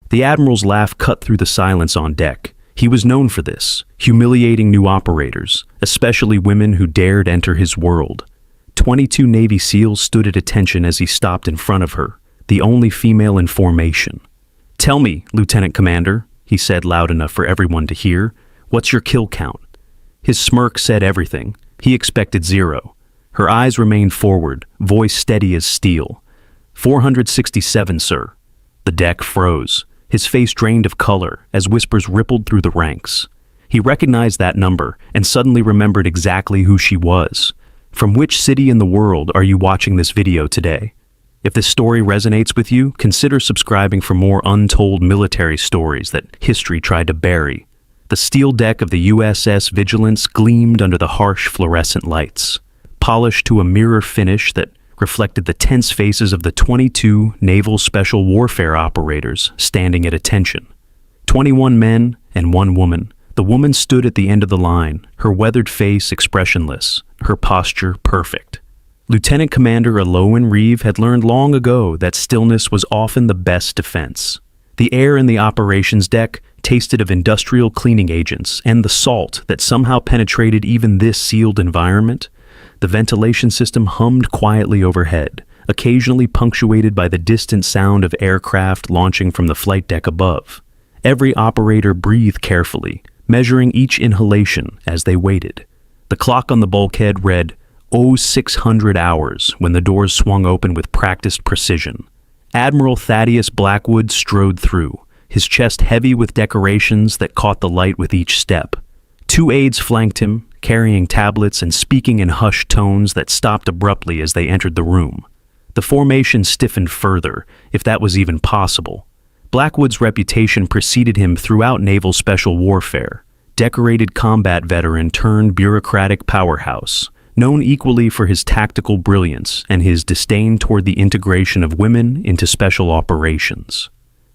The Admiral's laugh cut through the silence on deck. He was known for this, humiliating new operators, especially women who dared enter his world. 22 Navy SEALs stood at attention as he stopped in front of her, the only female in formation. "Tell me, Lieutenant Commander," he said loud enough for everyone to hear, "what's your kill count?" His smirk said everything. He expected 0. Her eyes remained forward, voice steady as steel. 467, sir." The deck froze. His face drained of color as whispers rippled through the ranks. He recognized that number and suddenly remembered exactly who she was. From which city in the world are you watching this video today? If this story resonates with you, consider subscribing for more untold military stories that history tried to bury. The steel deck of the USS Vigilance gleamed under the harsh fluorescent lights, polished to a mirror finish that reflected the tense faces of the 22 Naval Special Warfare operators standing at attention. 21 men and 1 woman. The woman stood at the end of the line, her weathered face expressionless, her posture perfect. Lieutenant Commander Alowen Reeve had learned long ago that stillness was often the best defense. The air in the operations deck tasted of industrial cleaning agents and the salt that somehow penetrated even this sealed environment. The ventilation system hummed quietly overhead, occasionally punctuated by the distant sound of aircraft launching from the flight deck above. Every operator breathed carefully, measuring each inhalation as they waited. The clock on the bulkhead read 0600 hours when the doors swung open with practiced precision. Admiral Thaddeus Blackwood strode through, his chest heavy with decorations that caught the light with each step. 2 aides flanked him, carrying tablets and speaking in hushed tones that stopped abruptly as they entered the room. The formation stiffened further, if that was even possible. Blackwood's reputation preceded him throughout naval special warfare, decorated combat veteran turned bureaucratic powerhouse, known equally for his tactical brilliance and his disdain toward the integration of women into special operations.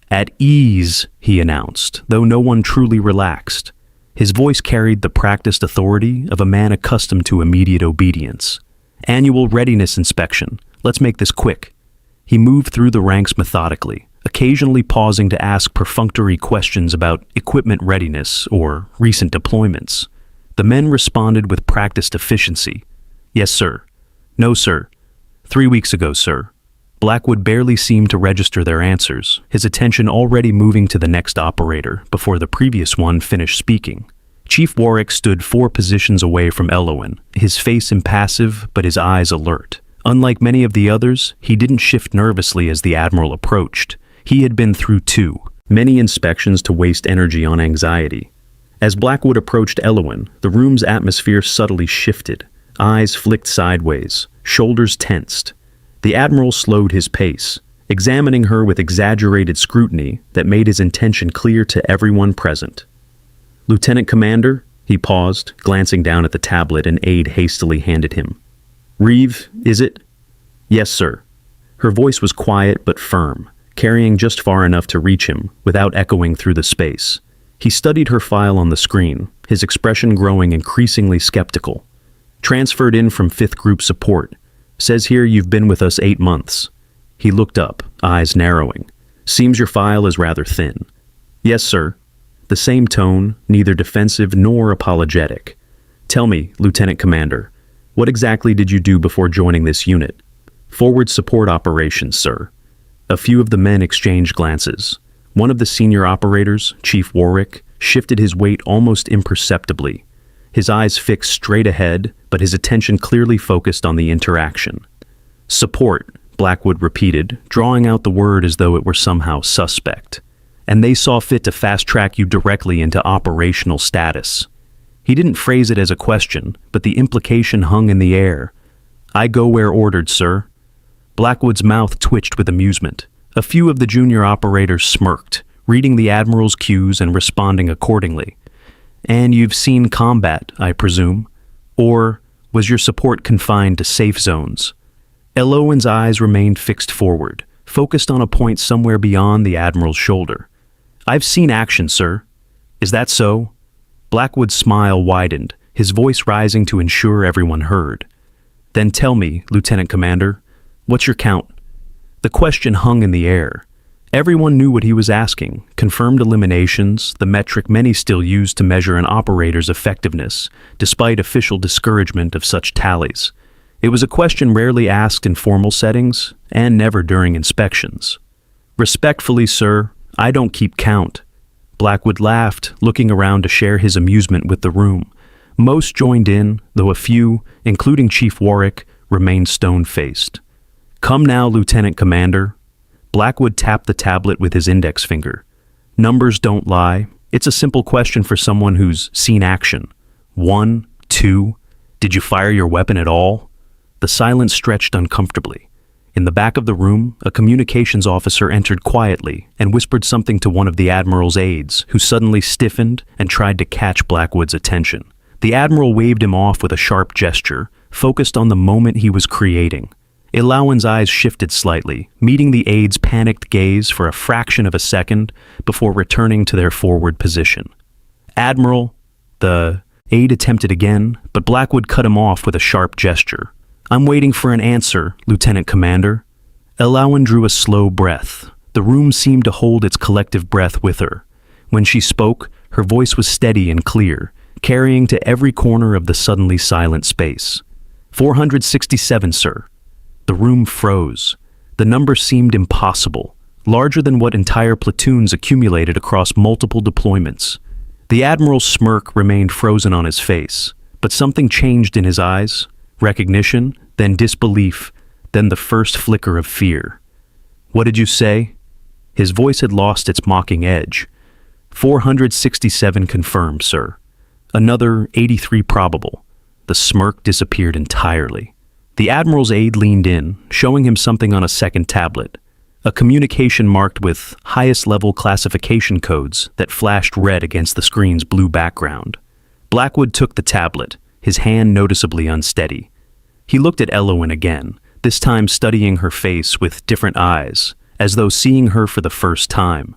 "At ease," he announced, though no one truly relaxed. His voice carried the practiced authority of a man accustomed to immediate obedience. "Annual readiness inspection. Let's make this quick." He moved through the ranks methodically, occasionally pausing to ask perfunctory questions about equipment readiness or recent deployments. The men responded with practiced efficiency. "Yes, sir." "No, sir." "3 weeks ago, sir." Blackwood barely seemed to register their answers, his attention already moving to the next operator before the previous one finished speaking. Chief Warwick stood 4 positions away from Elowen, his face impassive but his eyes alert. Unlike many of the others, he didn't shift nervously as the Admiral approached. He had been through too many inspections to waste energy on anxiety. As Blackwood approached Elowen, the room's atmosphere subtly shifted. Eyes flicked sideways, shoulders tensed. The Admiral slowed his pace, examining her with exaggerated scrutiny that made his intention clear to everyone present. "Lieutenant Commander," he paused, glancing down at the tablet an aide hastily handed him. "Reeve, is it?" "Yes, sir." Her voice was quiet but firm, carrying just far enough to reach him without echoing through the space. He studied her file on the screen, his expression growing increasingly skeptical. "Transferred in from 5th Group Support. Says here you've been with us 8 months. He looked up, eyes narrowing. "Seems your file is rather thin." "Yes, sir." The same tone, neither defensive nor apologetic. "Tell me, Lieutenant Commander, what exactly did you do before joining this unit?" "Forward support operations, sir." A few of the men exchanged glances. One of the senior operators, Chief Warwick, shifted his weight almost imperceptibly. His eyes fixed straight ahead, but his attention clearly focused on the interaction. "Support," Blackwood repeated, drawing out the word as though it were somehow suspect. "And they saw fit to fast-track you directly into operational status." He didn't phrase it as a question, but the implication hung in the air. "I go where ordered, sir." Blackwood's mouth twitched with amusement. A few of the junior operators smirked, reading the Admiral's cues and responding accordingly. "And you've seen combat, I presume? Or was your support confined to safe zones?" Elowen's eyes remained fixed forward, focused on a point somewhere beyond the Admiral's shoulder. "I've seen action, sir." "Is that so?" Blackwood's smile widened, his voice rising to ensure everyone heard. "Then tell me, Lieutenant Commander, what's your count?" The question hung in the air. Everyone knew what he was asking: confirmed eliminations, the metric many still use to measure an operator's effectiveness, despite official discouragement of such tallies. It was a question rarely asked in formal settings, and never during inspections. "Respectfully, sir, I don't keep count." Blackwood laughed, looking around to share his amusement with the room. Most joined in, though a few, including Chief Warwick, remained stone-faced. "Come now, Lieutenant Commander." Blackwood tapped the tablet with his index finger. "Numbers don't lie. It's a simple question for someone who's seen action. 1, 2, did you fire your weapon at all?" The silence stretched uncomfortably. In the back of the room, a communications officer entered quietly and whispered something to one of the Admiral's aides, who suddenly stiffened and tried to catch Blackwood's attention. The Admiral waved him off with a sharp gesture, focused on the moment he was creating. Ilawan's eyes shifted slightly, meeting the aide's panicked gaze for a fraction of a second before returning to their forward position. "Admiral," the aide attempted again, but Blackwood cut him off with a sharp gesture. "I'm waiting for an answer, Lieutenant Commander." Ilawan drew a slow breath. The room seemed to hold its collective breath with her. When she spoke, her voice was steady and clear, carrying to every corner of the suddenly silent space. 467, sir." The room froze. The number seemed impossible, larger than what entire platoons accumulated across multiple deployments. The Admiral's smirk remained frozen on his face, but something changed in his eyes. Recognition, then disbelief, then the first flicker of fear. "What did you say?" His voice had lost its mocking edge. 467 confirmed, sir." Another 83 probable. The smirk disappeared entirely. The Admiral's aide leaned in, showing him something on a second tablet. A communication marked with highest-level classification codes that flashed red against the screen's blue background. Blackwood took the tablet, his hand noticeably unsteady. He looked at Elowen again, this time studying her face with different eyes, as though seeing her for the first time.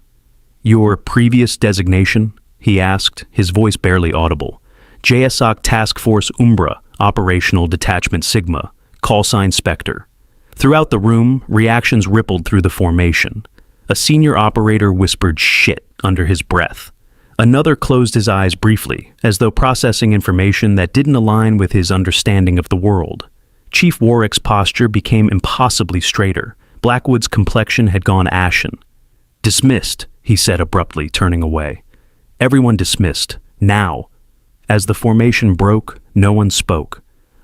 "Your previous designation?" he asked, his voice barely audible. "JSOC Task Force Umbra, Operational Detachment Sigma, callsign Spectre." Throughout the room, reactions rippled through the formation. A senior operator whispered "shit" under his breath. Another closed his eyes briefly, as though processing information that didn't align with his understanding of the world. Chief Warwick's posture became impossibly straighter. Blackwood's complexion had gone ashen. "Dismissed," he said abruptly, turning away. "Everyone dismissed. Now." As the formation broke, no one spoke.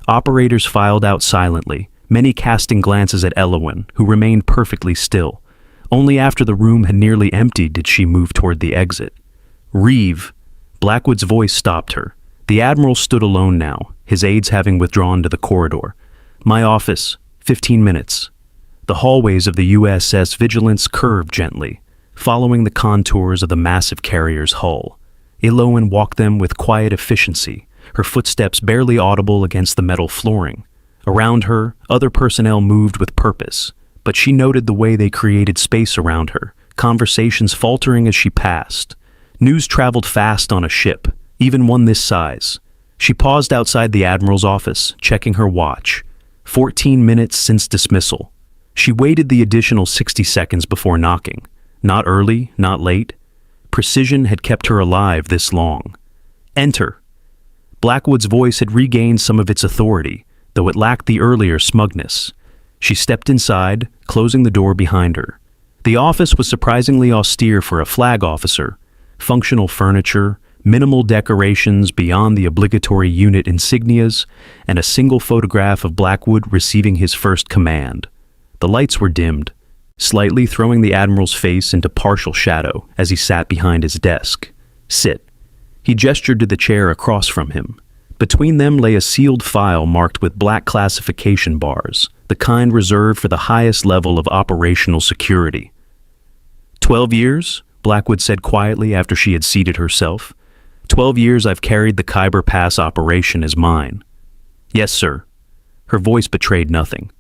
Operators filed out silently, many casting glances at Elowen, who remained perfectly still. Only after the room had nearly emptied did she move toward the exit. "Reeve." Blackwood's voice stopped her. The Admiral stood alone now, his aides having withdrawn to the corridor. "My office, 15 minutes." The hallways of the USS Vigilance curved gently, following the contours of the massive carrier's hull. Elowen walked them with quiet efficiency, her footsteps barely audible against the metal flooring. Around her, other personnel moved with purpose, but she noted the way they created space around her, conversations faltering as she passed. News traveled fast on a ship, even one this size. She paused outside the Admiral's office, checking her watch. 14 minutes since dismissal. She waited the additional 60 seconds before knocking. Not early, not late. Precision had kept her alive this long. "Enter." Blackwood's voice had regained some of its authority, though it lacked the earlier smugness. She stepped inside, closing the door behind her. The office was surprisingly austere for a flag officer. Functional furniture, minimal decorations beyond the obligatory unit insignias, and a single photograph of Blackwood receiving his first command. The lights were dimmed, slightly throwing the Admiral's face into partial shadow as he sat behind his desk. "Sit." He gestured to the chair across from him. Between them lay a sealed file marked with black classification bars, the kind reserved for the highest level of operational security. 12 years, Blackwood said quietly after she had seated herself. 12 years I've carried the Khyber Pass operation as mine. "Yes, sir." Her voice betrayed nothing.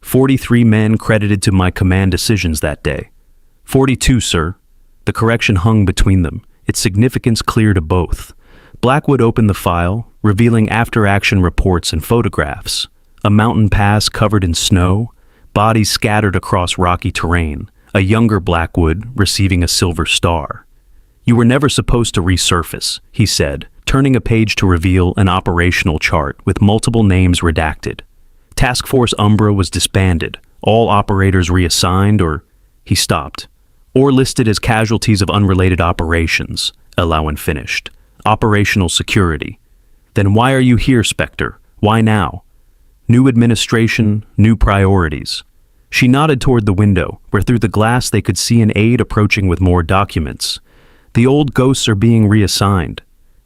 43 men credited to my command decisions that day. 42, sir. The correction hung between them, its significance clear to both. Blackwood opened the file, revealing after-action reports and photographs. A mountain pass covered in snow, bodies scattered across rocky terrain, a younger Blackwood receiving a silver star. "You were never supposed to resurface," he said, turning a page to reveal an operational chart with multiple names redacted. Task Force Umbra was disbanded, all operators reassigned he stopped. "Or listed as casualties of unrelated operations," Elowen finished. "Operational security." "Then why are you here, Spectre? Why now?" "New administration, new priorities." She nodded toward the window, where through the glass they could see an aide approaching with more documents. "The old ghosts are being reassigned."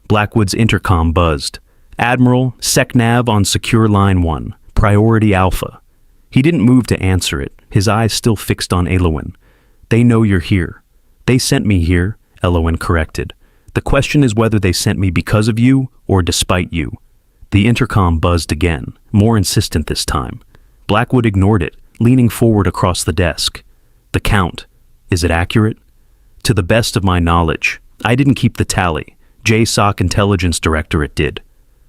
Blackwood's intercom buzzed. "Admiral, SecNav on Secure Line 1, Priority Alpha." He didn't move to answer it, his eyes still fixed on Elowen. "They know you're here." "They sent me here," Elowen corrected. "The question is whether they sent me because of you or despite you." The intercom buzzed again, more insistent this time. Blackwood ignored it, leaning forward across the desk. "The count. Is it accurate?" "To the best of my knowledge. I didn't keep the tally. JSOC Intelligence Directorate did."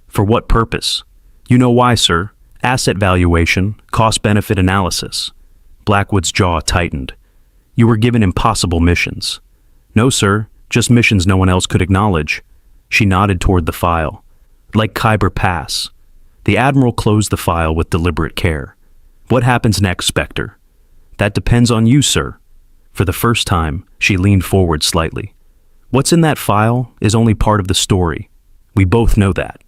"For what purpose?" "You know why, sir. Asset valuation, cost-benefit analysis." Blackwood's jaw tightened. "You were given impossible missions." "No, sir. Just missions no one else could acknowledge." She nodded toward the file. "Like Khyber Pass." The Admiral closed the file with deliberate care. "What happens next, Spectre?" "That depends on you, sir." For the first time, she leaned forward slightly. "What's in that file is only part of the story. We both know that."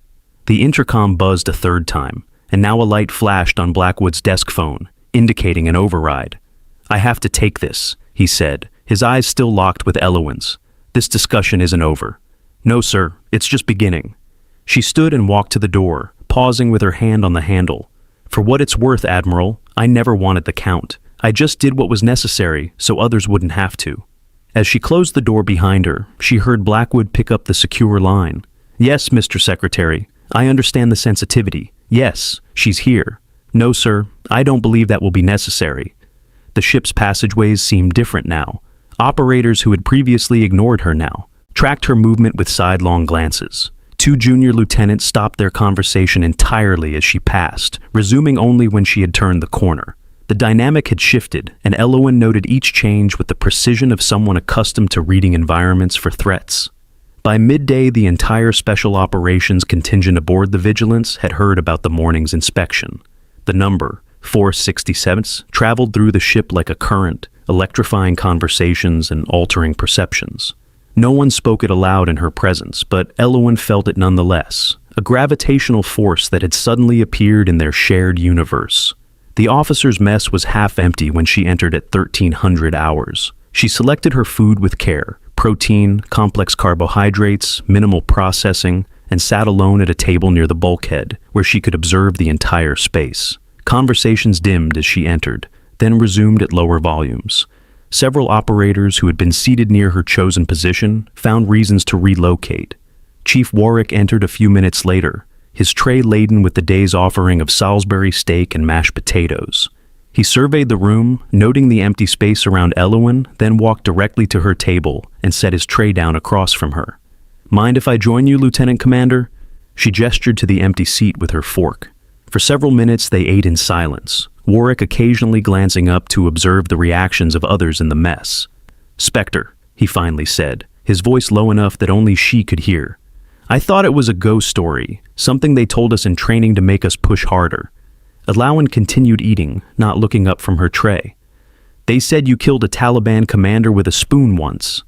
The intercom buzzed a third time, and now a light flashed on Blackwood's desk phone, indicating an override. "I have to take this," he said, his eyes still locked with Elowen's. "This discussion isn't over." "No, sir, it's just beginning." She stood and walked to the door, pausing with her hand on the handle. "For what it's worth, Admiral, I never wanted the count. I just did what was necessary so others wouldn't have to." As she closed the door behind her, she heard Blackwood pick up the secure line. "Yes, Mr. Secretary, I understand the sensitivity. Yes, she's here." "No, sir, I don't believe that will be necessary." The ship's passageways seemed different now. Operators who had previously ignored her now tracked her movement with sidelong glances. Two junior lieutenants stopped their conversation entirely as she passed, resuming only when she had turned the corner. The dynamic had shifted, and Elowen noted each change with the precision of someone accustomed to reading environments for threats. By midday, the entire Special Operations contingent aboard the Vigilance had heard about the morning's inspection. The number, 467, traveled through the ship like a current, electrifying conversations and altering perceptions. No one spoke it aloud in her presence, but Elowen felt it nonetheless, a gravitational force that had suddenly appeared in their shared universe. The officer's mess was half empty when she entered at 1300 hours. She selected her food with care, protein, complex carbohydrates, minimal processing, and sat alone at a table near the bulkhead, where she could observe the entire space. Conversations dimmed as she entered, then resumed at lower volumes. Several operators who had been seated near her chosen position found reasons to relocate. Chief Warwick entered a few minutes later, his tray laden with the day's offering of Salisbury steak and mashed potatoes. He surveyed the room, noting the empty space around Elowen, then walked directly to her table and set his tray down across from her. "Mind if I join you, Lieutenant Commander?" She gestured to the empty seat with her fork. For several minutes they ate in silence, Warwick occasionally glancing up to observe the reactions of others in the mess. "Spectre," he finally said, his voice low enough that only she could hear. "I thought it was a ghost story, something they told us in training to make us push harder." Elowen continued eating, not looking up from her tray. "They said you killed a Taliban commander with a spoon once."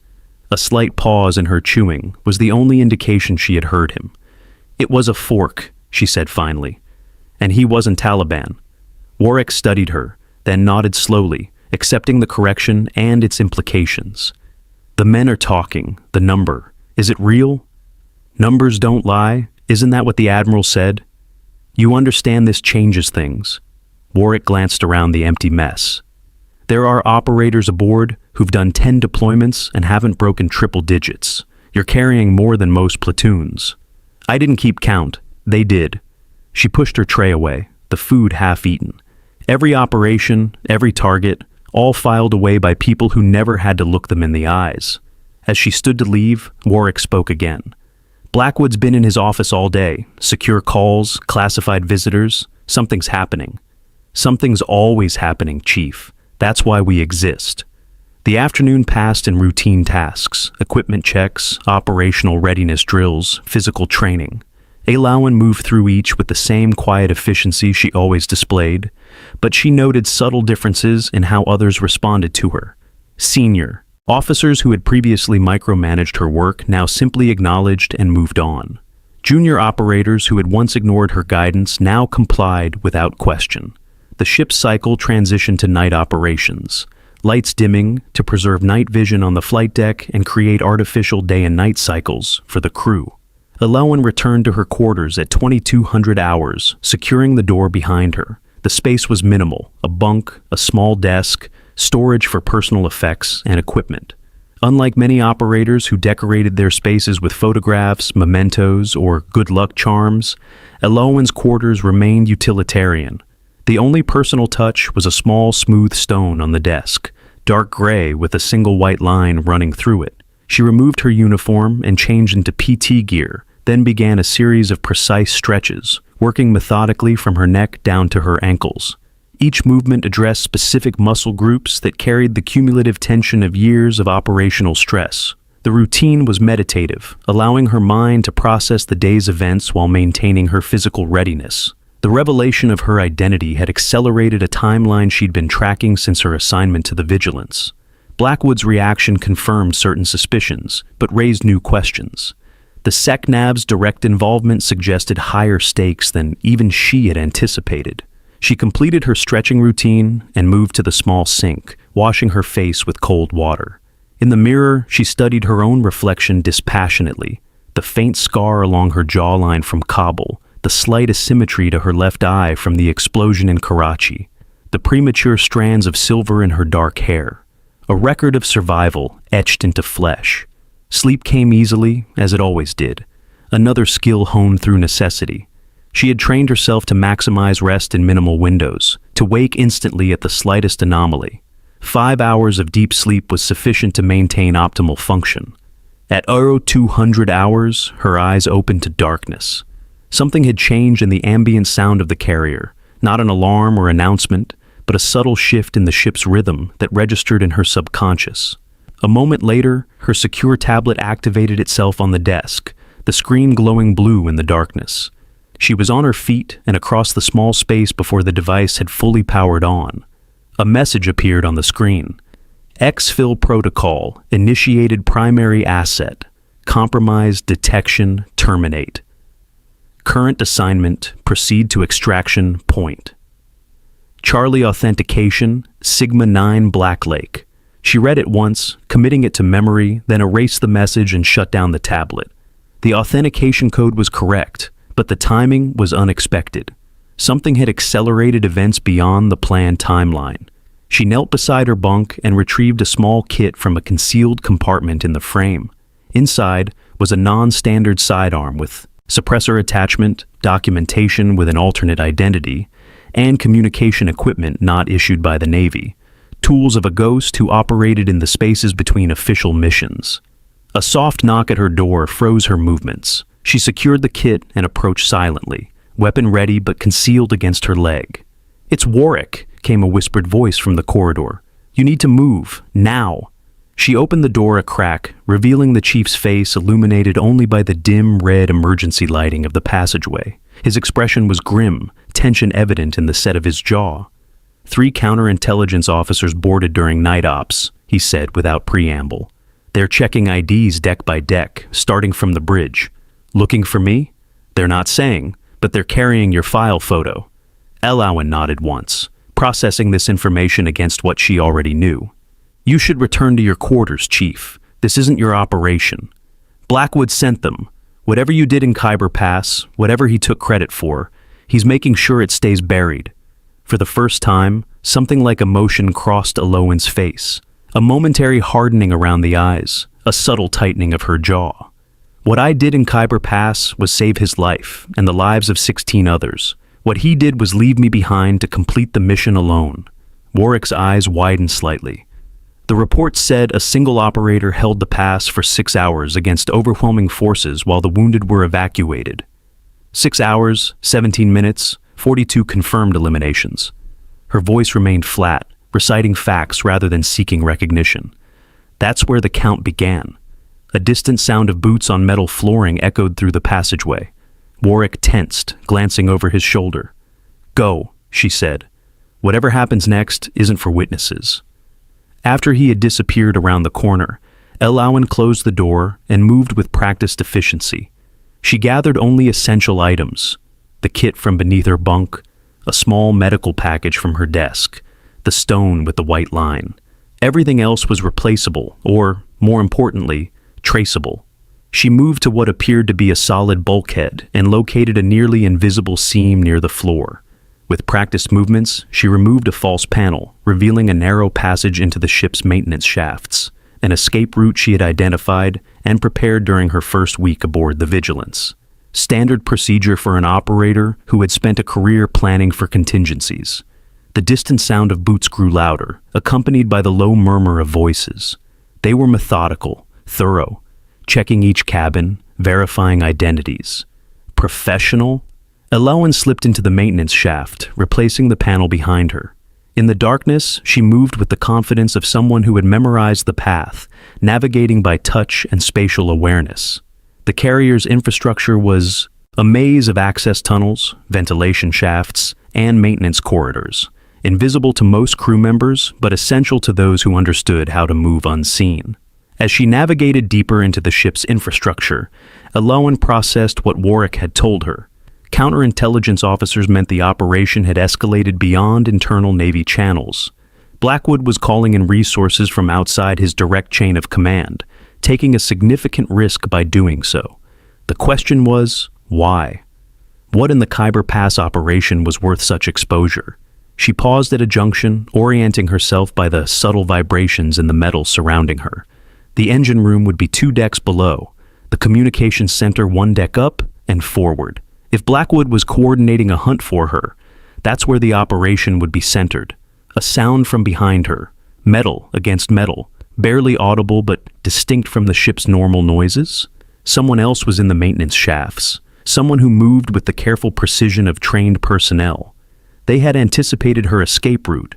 A slight pause in her chewing was the only indication she had heard him. "It was a fork," she said finally. "And he wasn't Taliban." Warwick studied her, then nodded slowly, accepting the correction and its implications. "The men are talking, the number. Is it real?" "Numbers don't lie. Isn't that what the Admiral said?" "You understand this changes things." Warwick glanced around the empty mess. "There are operators aboard who've done 10 deployments and haven't broken triple digits. You're carrying more than most platoons." "I didn't keep count. They did." She pushed her tray away, the food half-eaten. Every operation, every target, all filed away by people who never had to look them in the eyes. As she stood to leave, Warwick spoke again. "Blackwood's been in his office all day. Secure calls, classified visitors. Something's happening." "Something's always happening, Chief. That's why we exist." The afternoon passed in routine tasks, equipment checks, operational readiness drills, physical training. Alawan moved through each with the same quiet efficiency she always displayed, but she noted subtle differences in how others responded to her. Senior officers who had previously micromanaged her work now simply acknowledged and moved on. Junior operators who had once ignored her guidance now complied without question. The ship's cycle transitioned to night operations, lights dimming to preserve night vision on the flight deck and create artificial day and night cycles for the crew. Alawan returned to her quarters at 2200 hours, securing the door behind her. The space was minimal: a bunk, a small desk, storage for personal effects and equipment. Unlike many operators who decorated their spaces with photographs, mementos, or good luck charms, Alawan's quarters remained utilitarian. The only personal touch was a small, smooth stone on the desk, dark gray with a single white line running through it. She removed her uniform and changed into PT gear, then began a series of precise stretches, working methodically from her neck down to her ankles. Each movement addressed specific muscle groups that carried the cumulative tension of years of operational stress. The routine was meditative, allowing her mind to process the day's events while maintaining her physical readiness. The revelation of her identity had accelerated a timeline she'd been tracking since her assignment to the Vigilance. Blackwood's reaction confirmed certain suspicions, but raised new questions. The SecNav's direct involvement suggested higher stakes than even she had anticipated. She completed her stretching routine and moved to the small sink, washing her face with cold water. In the mirror, she studied her own reflection dispassionately. The faint scar along her jawline from Kabul, the slight asymmetry to her left eye from the explosion in Karachi, the premature strands of silver in her dark hair. A record of survival etched into flesh. Sleep came easily, as it always did. Another skill honed through necessity. She had trained herself to maximize rest in minimal windows, to wake instantly at the slightest anomaly. 5 hours of deep sleep was sufficient to maintain optimal function. At 200 hours, her eyes opened to darkness. Something had changed in the ambient sound of the carrier, not an alarm or announcement, but a subtle shift in the ship's rhythm that registered in her subconscious. A moment later, her secure tablet activated itself on the desk, the screen glowing blue in the darkness. She was on her feet and across the small space before the device had fully powered on. A message appeared on the screen. Exfil protocol, initiated primary asset. Compromise detection, terminate. Current assignment, proceed to extraction point. Charlie authentication, Sigma 9 Black Lake. She read it once, committing it to memory, then erased the message and shut down the tablet. The authentication code was correct, but the timing was unexpected. Something had accelerated events beyond the planned timeline. She knelt beside her bunk and retrieved a small kit from a concealed compartment in the frame. Inside was a non-standard sidearm with suppressor attachment, documentation with an alternate identity, and communication equipment not issued by the Navy. Tools of a ghost who operated in the spaces between official missions. A soft knock at her door froze her movements. She secured the kit and approached silently, weapon ready but concealed against her leg. "It's Warwick," came a whispered voice from the corridor. "You need to move, now." She opened the door a crack, revealing the chief's face illuminated only by the dim red emergency lighting of the passageway. His expression was grim, tension evident in the set of his jaw. "3 counterintelligence officers boarded during night ops," he said without preamble. "They're checking IDs deck by deck, starting from the bridge. Looking for me? They're not saying, but they're carrying your file photo." Alawan nodded once, processing this information against what she already knew. "You should return to your quarters, Chief. This isn't your operation. Blackwood sent them. Whatever you did in Khyber Pass, whatever he took credit for, he's making sure it stays buried." For the first time, something like emotion crossed Alawan's face. A momentary hardening around the eyes, a subtle tightening of her jaw. "What I did in Khyber Pass was save his life and the lives of 16 others. What he did was leave me behind to complete the mission alone." Warwick's eyes widened slightly. The report said a single operator held the pass for 6 hours against overwhelming forces while the wounded were evacuated. 6 hours, 17 minutes, 42 confirmed eliminations. Her voice remained flat, reciting facts rather than seeking recognition. That's where the count began. A distant sound of boots on metal flooring echoed through the passageway. Warwick tensed, glancing over his shoulder. "Go," she said. "Whatever happens next isn't for witnesses." After he had disappeared around the corner, Elowen closed the door and moved with practiced efficiency. She gathered only essential items: the kit from beneath her bunk, a small medical package from her desk, the stone with the white line. Everything else was replaceable, or, more importantly, traceable. She moved to what appeared to be a solid bulkhead and located a nearly invisible seam near the floor. With practiced movements, she removed a false panel, revealing a narrow passage into the ship's maintenance shafts, an escape route she had identified and prepared during her first week aboard the Vigilance. Standard procedure for an operator who had spent a career planning for contingencies. The distant sound of boots grew louder, accompanied by the low murmur of voices. They were methodical, thorough, checking each cabin, verifying identities. Professional? Elowen slipped into the maintenance shaft, replacing the panel behind her. In the darkness, she moved with the confidence of someone who had memorized the path, navigating by touch and spatial awareness. The carrier's infrastructure was a maze of access tunnels, ventilation shafts, and maintenance corridors, invisible to most crew members, but essential to those who understood how to move unseen. As she navigated deeper into the ship's infrastructure, Elowen processed what Warwick had told her. Counterintelligence officers meant the operation had escalated beyond internal Navy channels. Blackwood was calling in resources from outside his direct chain of command, taking a significant risk by doing so. The question was, why? What in the Khyber Pass operation was worth such exposure? She paused at a junction, orienting herself by the subtle vibrations in the metal surrounding her. The engine room would be 2 decks below, the communications center 1 deck up and forward. If Blackwood was coordinating a hunt for her, that's where the operation would be centered. A sound from behind her, metal against metal, barely audible but distinct from the ship's normal noises. Someone else was in the maintenance shafts, someone who moved with the careful precision of trained personnel. They had anticipated her escape route.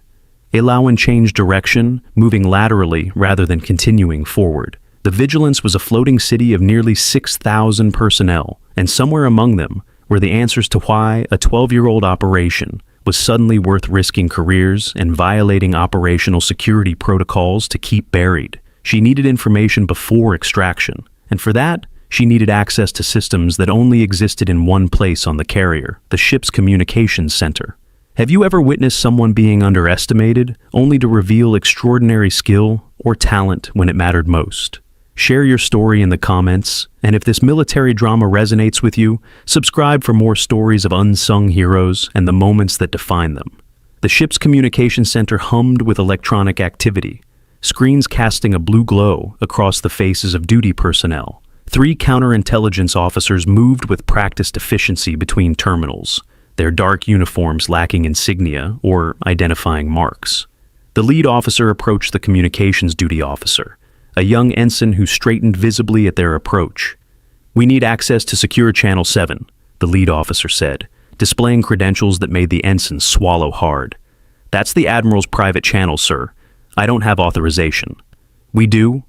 Elowen changed direction, moving laterally rather than continuing forward. The Vigilance was a floating city of nearly 6,000 personnel, and somewhere among them were the answers to why a 12-year-old operation was suddenly worth risking careers and violating operational security protocols to keep buried. She needed information before extraction, and for that, she needed access to systems that only existed in one place on the carrier, the ship's communications center. Have you ever witnessed someone being underestimated, only to reveal extraordinary skill or talent when it mattered most? Share your story in the comments, and if this military drama resonates with you, subscribe for more stories of unsung heroes and the moments that define them. The ship's communications center hummed with electronic activity, screens casting a blue glow across the faces of duty personnel. 3 counterintelligence officers moved with practiced efficiency between terminals, their dark uniforms lacking insignia or identifying marks. The lead officer approached the communications duty officer, a young ensign who straightened visibly at their approach. "We need access to Secure Channel 7, the lead officer said, displaying credentials that made the ensign swallow hard. "That's the Admiral's private channel, sir. I don't have authorization." "We do?"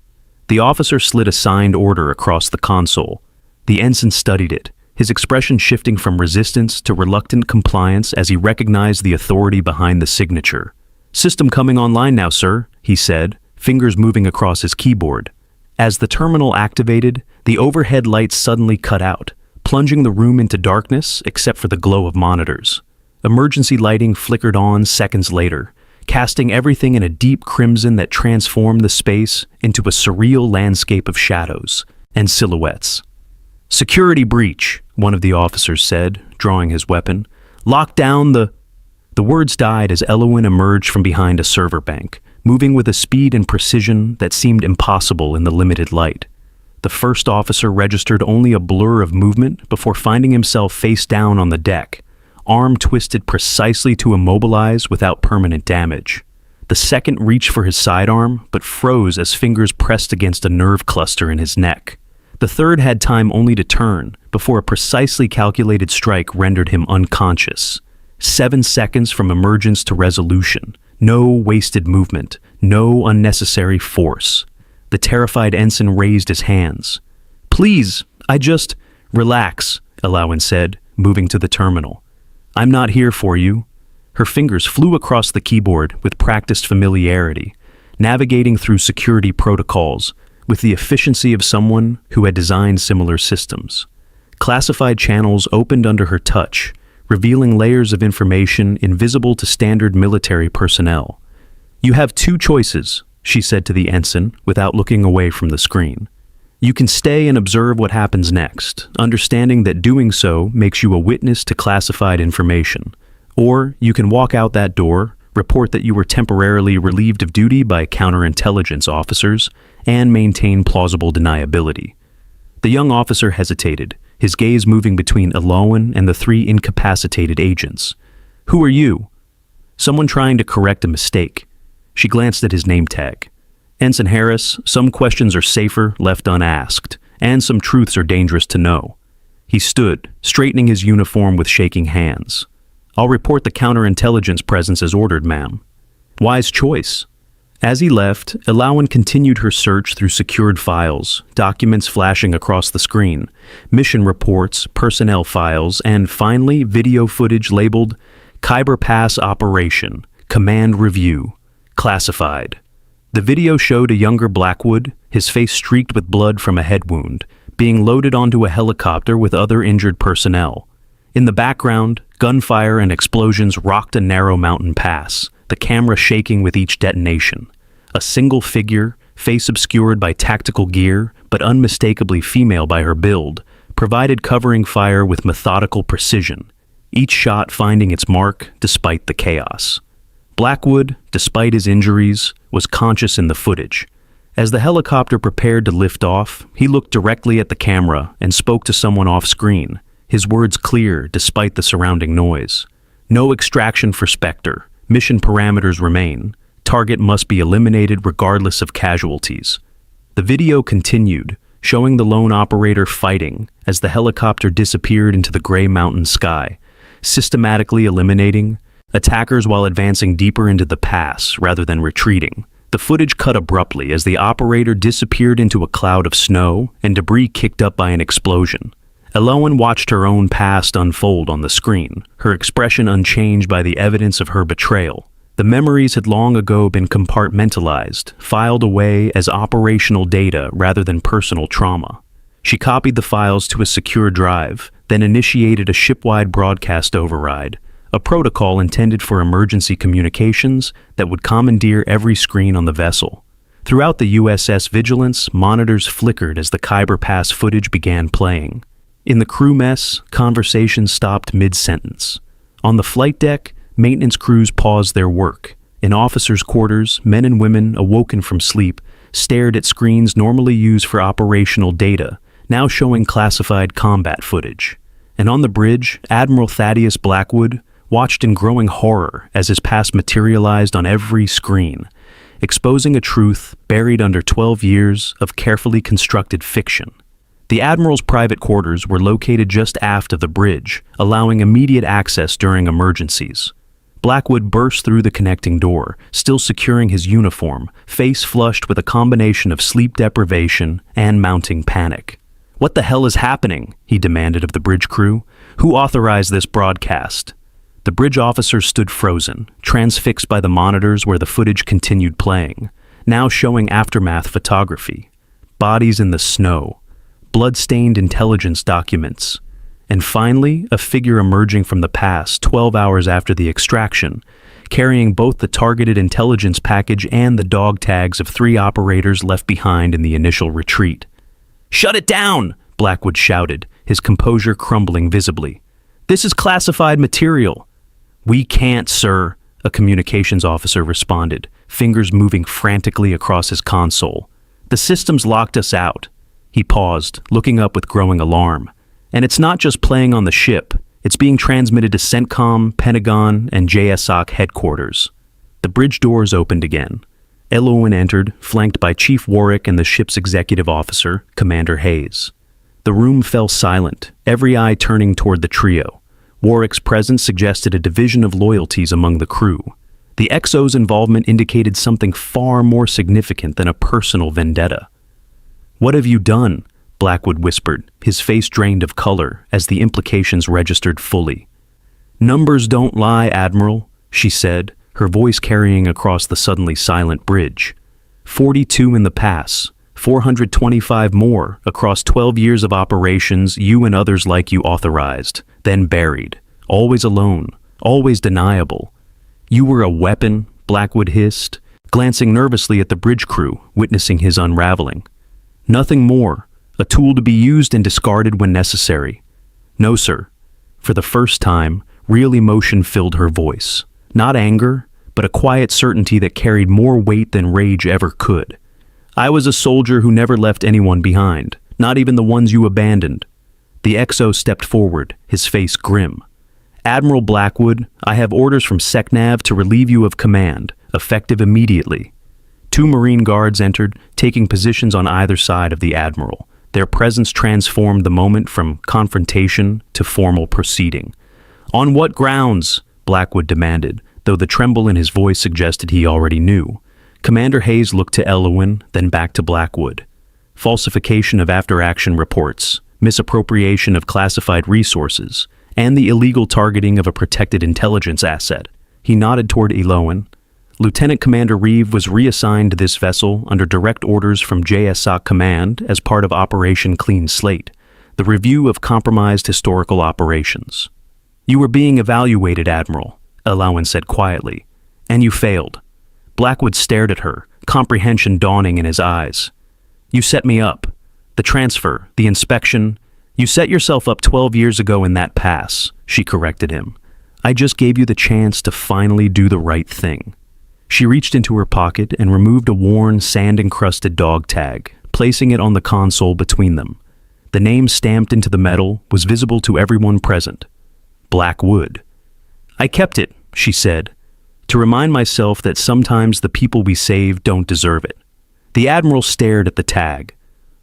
The officer slid a signed order across the console. The ensign studied it, his expression shifting from resistance to reluctant compliance as he recognized the authority behind the signature. "System coming online now, sir," he said, fingers moving across his keyboard. As the terminal activated, the overhead lights suddenly cut out, plunging the room into darkness except for the glow of monitors. Emergency lighting flickered on seconds later, casting everything in a deep crimson that transformed the space into a surreal landscape of shadows and silhouettes. "Security breach," one of the officers said, drawing his weapon. "Lock down the—" The words died as Elowen emerged from behind a server bank, moving with a speed and precision that seemed impossible in the limited light. The first officer registered only a blur of movement before finding himself face down on the deck, arm twisted precisely to immobilize without permanent damage. The second reached for his sidearm, but froze as fingers pressed against a nerve cluster in his neck. The third had time only to turn before a precisely calculated strike rendered him unconscious. 7 seconds from emergence to resolution, No wasted movement, no unnecessary force. The terrified ensign raised his hands. "Please, Relax," Alawan said, moving to the terminal. "I'm not here for you." Her fingers flew across the keyboard with practiced familiarity, navigating through security protocols with the efficiency of someone who had designed similar systems. Classified channels opened under her touch, revealing layers of information invisible to standard military personnel. "You have two choices," she said to the ensign without looking away from the screen. "You can stay and observe what happens next, understanding that doing so makes you a witness to classified information. Or you can walk out that door, report that you were temporarily relieved of duty by counterintelligence officers, and maintain plausible deniability." The young officer hesitated, his gaze moving between Alawan and the three incapacitated agents. "Who are you?" "Someone trying to correct a mistake." She glanced at his name tag. "Ensign Harris, some questions are safer left unasked, and some truths are dangerous to know." He stood, straightening his uniform with shaking hands. "I'll report the counterintelligence presence as ordered, ma'am." "Wise choice." As he left, Alawan continued her search through secured files, documents flashing across the screen, mission reports, personnel files, and finally video footage labeled Khyber Pass Operation, Command Review, Classified. The video showed a younger Blackwood, his face streaked with blood from a head wound, being loaded onto a helicopter with other injured personnel. In the background, gunfire and explosions rocked a narrow mountain pass, the camera shaking with each detonation. A single figure, face obscured by tactical gear, but unmistakably female by her build, provided covering fire with methodical precision, each shot finding its mark despite the chaos. Blackwood, despite his injuries, was conscious in the footage. As the helicopter prepared to lift off, he looked directly at the camera and spoke to someone off-screen, his words clear despite the surrounding noise. "No extraction for Spectre. Mission parameters remain. Target must be eliminated regardless of casualties." The video continued, showing the lone operator fighting as the helicopter disappeared into the gray mountain sky, systematically eliminating attackers while advancing deeper into the pass rather than retreating. The footage cut abruptly as the operator disappeared into a cloud of snow and debris kicked up by an explosion. Alawan watched her own past unfold on the screen, her expression unchanged by the evidence of her betrayal. The memories had long ago been compartmentalized, filed away as operational data rather than personal trauma. She copied the files to a secure drive, then initiated a ship-wide broadcast override, a protocol intended for emergency communications that would commandeer every screen on the vessel. Throughout the USS Vigilance, monitors flickered as the Khyber Pass footage began playing. In the crew mess, conversations stopped mid-sentence. On the flight deck, maintenance crews paused their work. In officers' quarters, men and women, awoken from sleep, stared at screens normally used for operational data, now showing classified combat footage. And on the bridge, Admiral Thaddeus Blackwood watched in growing horror as his past materialized on every screen, exposing a truth buried under 12 years of carefully constructed fiction. The Admiral's private quarters were located just aft of the bridge, allowing immediate access during emergencies. Blackwood burst through the connecting door, still securing his uniform, face flushed with a combination of sleep deprivation and mounting panic. "What the hell is happening?" he demanded of the bridge crew. "Who authorized this broadcast?" The bridge officer stood frozen, transfixed by the monitors where the footage continued playing, now showing aftermath photography. Bodies in the snow, blood-stained intelligence documents, and finally, a figure emerging from the past 12 hours after the extraction, carrying both the targeted intelligence package and the dog tags of 3 operators left behind in the initial retreat. "Shut it down!" Blackwood shouted, his composure crumbling visibly. "This is classified material." "We can't, sir," a communications officer responded, fingers moving frantically across his console. "The systems locked us out." He paused, looking up with growing alarm. "And it's not just playing on the ship. It's being transmitted to CENTCOM, Pentagon, and JSOC headquarters." The bridge doors opened again. Elowen entered, flanked by Chief Warwick and the ship's executive officer, Commander Hayes. The room fell silent, every eye turning toward the trio. Warwick's presence suggested a division of loyalties among the crew. The XO's involvement indicated something far more significant than a personal vendetta. "What have you done?" Blackwood whispered, his face drained of color as the implications registered fully. "Numbers don't lie, Admiral," she said, her voice carrying across the suddenly silent bridge. 42 in the pass, 425 more across 12 years of operations you and others like you authorized, then buried, always alone, always deniable. "You were a weapon," Blackwood hissed, glancing nervously at the bridge crew, witnessing his unraveling. "Nothing more, a tool to be used and discarded when necessary." "No, sir." For the first time, real emotion filled her voice. Not anger, but a quiet certainty that carried more weight than rage ever could. "I was a soldier who never left anyone behind, not even the ones you abandoned." The XO stepped forward, his face grim. "Admiral Blackwood, I have orders from SecNav to relieve you of command, effective immediately." Two Marine guards entered, taking positions on either side of the Admiral. Their presence transformed the moment from confrontation to formal proceeding. "On what grounds?" Blackwood demanded, though the tremble in his voice suggested he already knew. Commander Hayes looked to Elowin, then back to Blackwood. "Falsification of after-action reports, misappropriation of classified resources, and the illegal targeting of a protected intelligence asset." He nodded toward Elowin. "Lieutenant Commander Reeve was reassigned to this vessel under direct orders from JSOC Command as part of Operation Clean Slate, the review of compromised historical operations." "You were being evaluated, Admiral," Elowin said quietly, "and you failed." Blackwood stared at her, comprehension dawning in his eyes. "You set me up. The transfer, the inspection. You set yourself up 12 years ago in that pass," she corrected him. "I just gave you the chance to finally do the right thing." She reached into her pocket and removed a worn, sand-encrusted dog tag, placing it on the console between them. The name stamped into the metal was visible to everyone present. Blackwood. "I kept it," she said, "to remind myself that sometimes the people we save don't deserve it." The Admiral stared at the tag.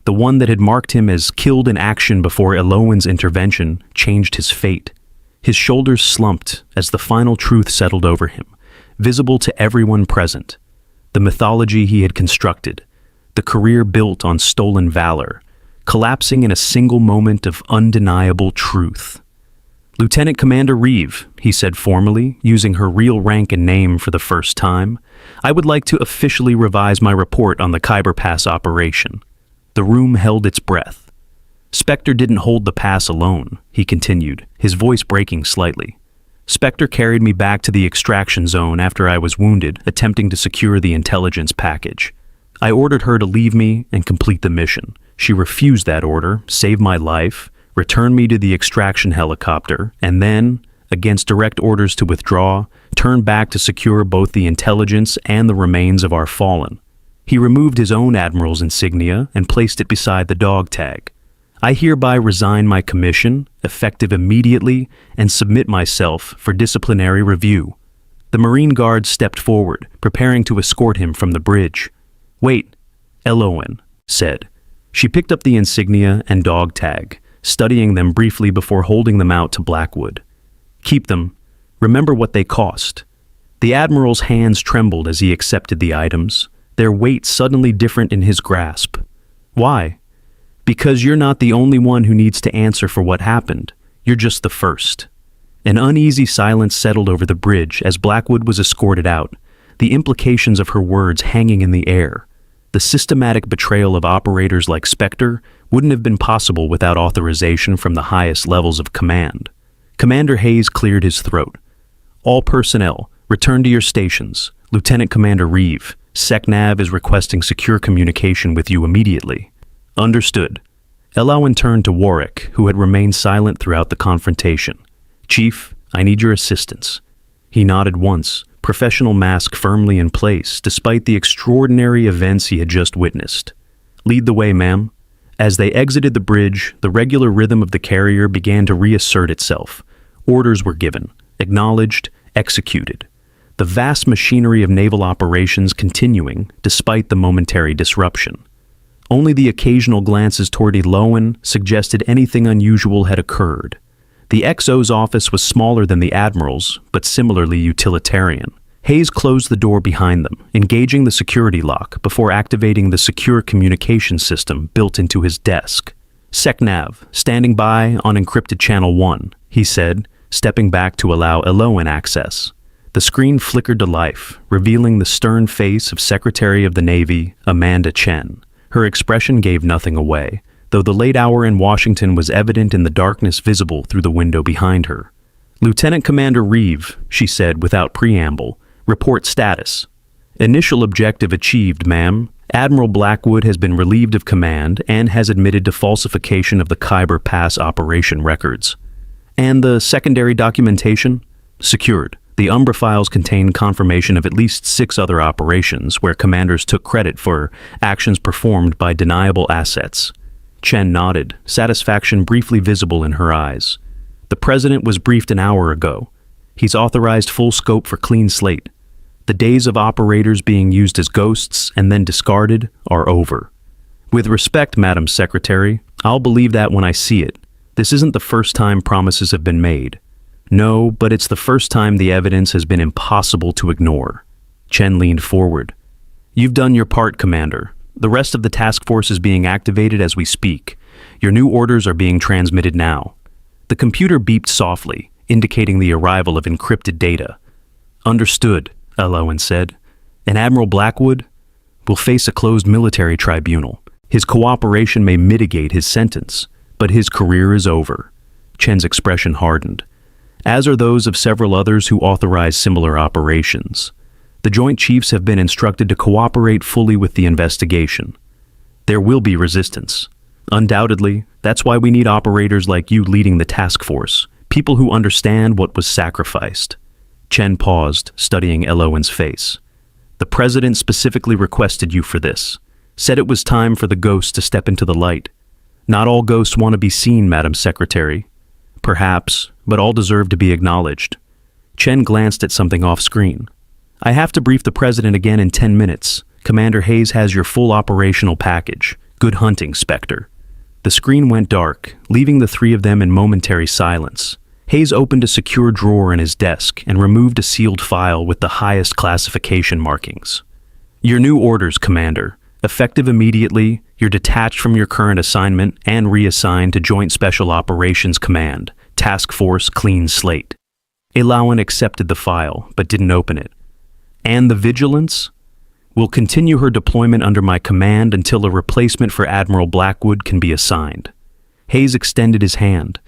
The one that had marked him as killed in action before Elowin's intervention changed his fate. His shoulders slumped as the final truth settled over him, visible to everyone present. The mythology he had constructed, the career built on stolen valor, collapsing in a single moment of undeniable truth. "Lieutenant Commander Reeve," he said formally, using her real rank and name for the first time, "I would like to officially revise my report on the Khyber Pass operation." The room held its breath. "Spectre didn't hold the pass alone," he continued, his voice breaking slightly. "Spectre carried me back to the extraction zone after I was wounded, attempting to secure the intelligence package. I ordered her to leave me and complete the mission. She refused that order, saved my life, returned me to the extraction helicopter, and then, against direct orders to withdraw, turned back to secure both the intelligence and the remains of our fallen." He removed his own admiral's insignia and placed it beside the dog tag. "I hereby resign my commission, effective immediately, and submit myself for disciplinary review." The Marine guards stepped forward, preparing to escort him from the bridge. "Wait," Elowin said. She picked up the insignia and dog tag, studying them briefly before holding them out to Blackwood. "Keep them. Remember what they cost." The Admiral's hands trembled as he accepted the items, their weight suddenly different in his grasp. "Why?" "Because you're not the only one who needs to answer for what happened. You're just the first." An uneasy silence settled over the bridge as Blackwood was escorted out, the implications of her words hanging in the air. The systematic betrayal of operators like Spectre wouldn't have been possible without authorization from the highest levels of command. Commander Hayes cleared his throat. "All personnel, return to your stations. Lieutenant Commander Reeve, SecNav is requesting secure communication with you immediately." "Understood." Elowin turned to Warwick, who had remained silent throughout the confrontation. "Chief, I need your assistance." He nodded once, professional mask firmly in place despite the extraordinary events he had just witnessed. "Lead the way, ma'am." As they exited the bridge, the regular rhythm of the carrier began to reassert itself. Orders were given, acknowledged, executed. The vast machinery of naval operations continuing despite the momentary disruption. Only the occasional glances toward Elowin suggested anything unusual had occurred. The XO's office was smaller than the Admiral's, but similarly utilitarian. Hayes closed the door behind them, engaging the security lock before activating the secure communication system built into his desk. "SecNav, standing by on encrypted channel 1, he said, stepping back to allow Eloan access. The screen flickered to life, revealing the stern face of Secretary of the Navy, Amanda Chen. Her expression gave nothing away, though the late hour in Washington was evident in the darkness visible through the window behind her. "Lieutenant Commander Reeve," she said without preamble, "report status." "Initial objective achieved, ma'am. Admiral Blackwood has been relieved of command and has admitted to falsification of the Khyber Pass operation records." "And the secondary documentation?" "Secured. The Umbra files contain confirmation of at least 6 other operations where commanders took credit for actions performed by deniable assets." Chen nodded, satisfaction briefly visible in her eyes. "The President was briefed an hour ago. He's authorized full scope for clean slate. The days of operators being used as ghosts and then discarded are over." "With respect, Madam Secretary, I'll believe that when I see it. This isn't the first time promises have been made." "No, but it's the first time the evidence has been impossible to ignore." Chen leaned forward. "You've done your part, Commander. The rest of the task force is being activated as we speak. Your new orders are being transmitted now." The computer beeped softly, indicating the arrival of encrypted data. "Understood," Eloan said. "And Admiral Blackwood will face a closed military tribunal. His cooperation may mitigate his sentence, but his career is over." Chen's expression hardened, as are those of several others who authorize similar operations. The Joint Chiefs have been instructed to cooperate fully with the investigation. There will be resistance. Undoubtedly, that's why we need operators like you leading the task force, people who understand what was sacrificed. Chen paused, studying Eloan's face. "The President specifically requested you for this. Said it was time for the ghosts to step into the light. Not all ghosts want to be seen, Madam Secretary. Perhaps, but all deserve to be acknowledged." Chen glanced at something off-screen. "I have to brief the President again in 10 minutes. Commander Hayes has your full operational package. Good hunting, Spectre." The screen went dark, leaving the 3 of them in momentary silence. Hayes opened a secure drawer in his desk and removed a sealed file with the highest classification markings. "Your new orders, Commander. Effective immediately, you're detached from your current assignment and reassigned to Joint Special Operations Command, Task Force Clean Slate." Eloan accepted the file, but didn't open it. "And the Vigilance? Will continue her deployment under my command until a replacement for Admiral Blackwood can be assigned." Hayes extended his hand.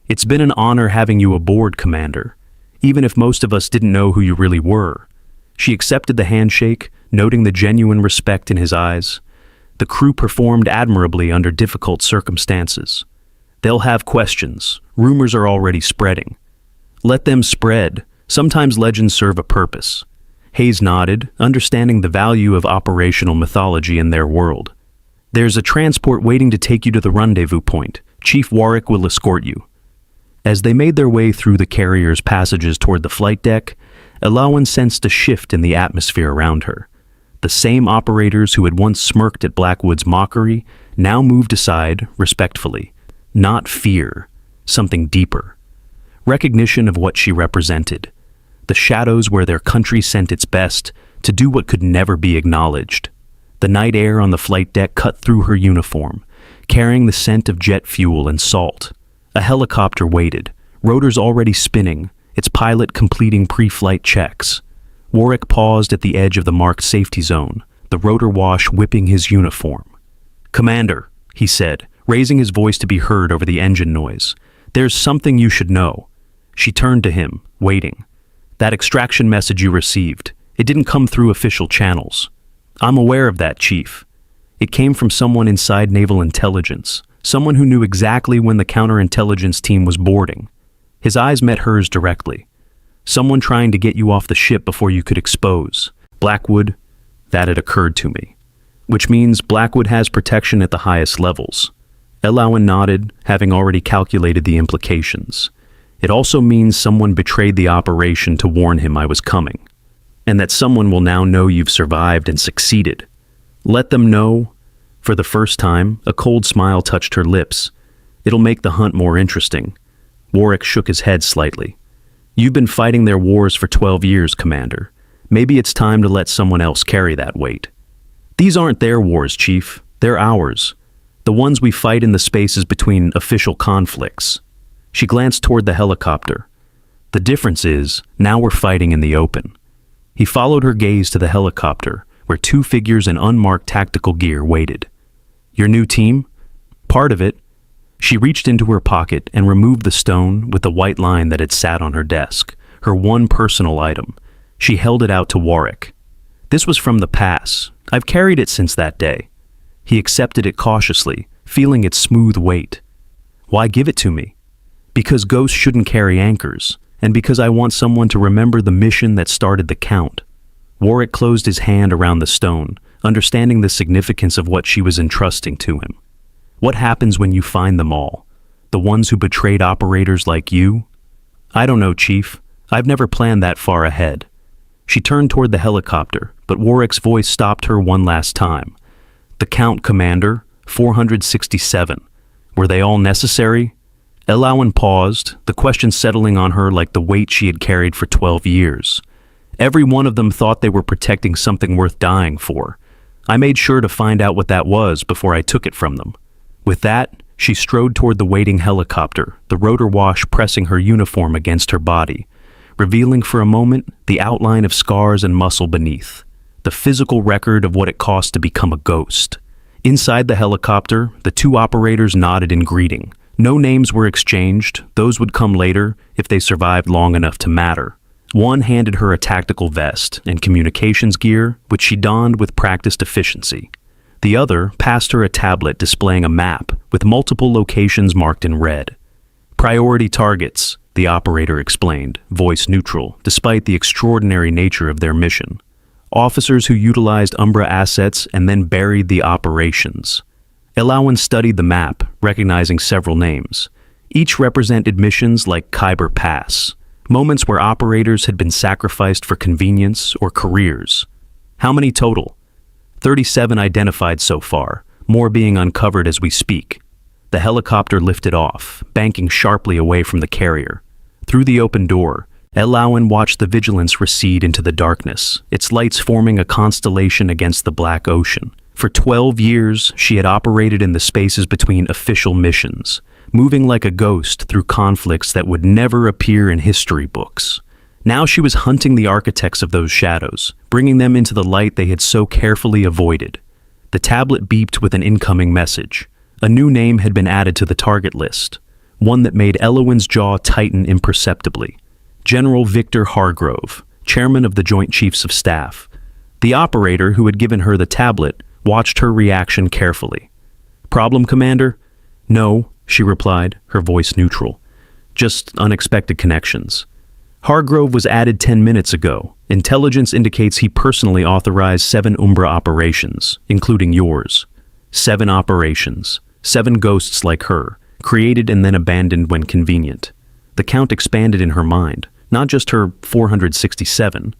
"It's been an honor having you aboard, Commander, even if most of us didn't know who you really were." She accepted the handshake, noting the genuine respect in his eyes. "The crew performed admirably under difficult circumstances. They'll have questions. Rumors are already spreading. Let them spread. Sometimes legends serve a purpose." Hayes nodded, understanding the value of operational mythology in their world. "There's a transport waiting to take you to the rendezvous point. Chief Warwick will escort you." As they made their way through the carrier's passages toward the flight deck, Eloan sensed a shift in the atmosphere around her. The same operators who had once smirked at Blackwood's mockery now moved aside respectfully. Not fear, something deeper. Recognition of what she represented. The shadows where their country sent its best to do what could never be acknowledged. The night air on the flight deck cut through her uniform, carrying the scent of jet fuel and salt. A helicopter waited, rotors already spinning, its pilot completing pre-flight checks. Warwick paused at the edge of the marked safety zone, the rotor wash whipping his uniform. "Commander," he said, raising his voice to be heard over the engine noise, "there's something you should know." She turned to him, waiting. "That extraction message you received, it didn't come through official channels." "I'm aware of that, Chief. It came from someone inside Naval Intelligence, someone who knew exactly when the counterintelligence team was boarding." His eyes met hers directly. "Someone trying to get you off the ship before you could expose. Blackwood, that had occurred to me. Which means Blackwood has protection at the highest levels." Eloan nodded, having already calculated the implications. "It also means someone betrayed the operation to warn him I was coming. And that someone will now know you've survived and succeeded. Let them know." For the first time, a cold smile touched her lips. "It'll make the hunt more interesting." Warwick shook his head slightly. "You've been fighting their wars for 12 years, Commander. Maybe it's time to let someone else carry that weight. These aren't their wars, Chief. They're ours. The ones we fight in the spaces between official conflicts. She glanced toward the helicopter. The difference is, now we're fighting in the open. He followed her gaze to the helicopter, where two figures in unmarked tactical gear waited. Your new team? Part of it. She reached into her pocket and removed the stone with the white line that had sat on her desk, her one personal item. She held it out to Warwick. This was from the pass. I've carried it since that day. He accepted it cautiously, feeling its smooth weight. Why give it to me? Because ghosts shouldn't carry anchors, and because I want someone to remember the mission that started the count. Warwick closed his hand around the stone, understanding the significance of what she was entrusting to him. What happens when you find them all? The ones who betrayed operators like you? I don't know, Chief. I've never planned that far ahead. She turned toward the helicopter, but Warwick's voice stopped her one last time. The count, Commander, 467. Were they all necessary? Elowen paused, the question settling on her like the weight she had carried for 12 years. Every one of them thought they were protecting something worth dying for. I made sure to find out what that was before I took it from them. With that, she strode toward the waiting helicopter, the rotor wash pressing her uniform against her body, revealing for a moment the outline of scars and muscle beneath, the physical record of what it cost to become a ghost. Inside the helicopter, the two operators nodded in greeting. No names were exchanged, those would come later if they survived long enough to matter. One handed her a tactical vest and communications gear, which she donned with practiced efficiency. The other passed her a tablet displaying a map with multiple locations marked in red. Priority targets, the operator explained, voice neutral, despite the extraordinary nature of their mission. Officers who utilized Umbra assets and then buried the operations. Elowen studied the map, recognizing several names. Each represented missions like Khyber Pass, moments where operators had been sacrificed for convenience or careers. How many total? 37 identified so far, more being uncovered as we speak. The helicopter lifted off, banking sharply away from the carrier. Through the open door, Elowen watched the vigilance recede into the darkness, its lights forming a constellation against the black ocean. For 12 years, she had operated in the spaces between official missions, moving like a ghost through conflicts that would never appear in history books. Now she was hunting the architects of those shadows, bringing them into the light they had so carefully avoided. The tablet beeped with an incoming message. A new name had been added to the target list, one that made Elowen's jaw tighten imperceptibly. General Victor Hargrove, chairman of the Joint Chiefs of Staff. The operator who had given her the tablet watched her reaction carefully. Problem, Commander? No, she replied, her voice neutral. Just unexpected connections. Hargrove was added 10 minutes ago. Intelligence indicates he personally authorized 7 Umbra operations, including yours. 7 operations. 7 ghosts like her, created and then abandoned when convenient. The count expanded in her mind, not just her 467,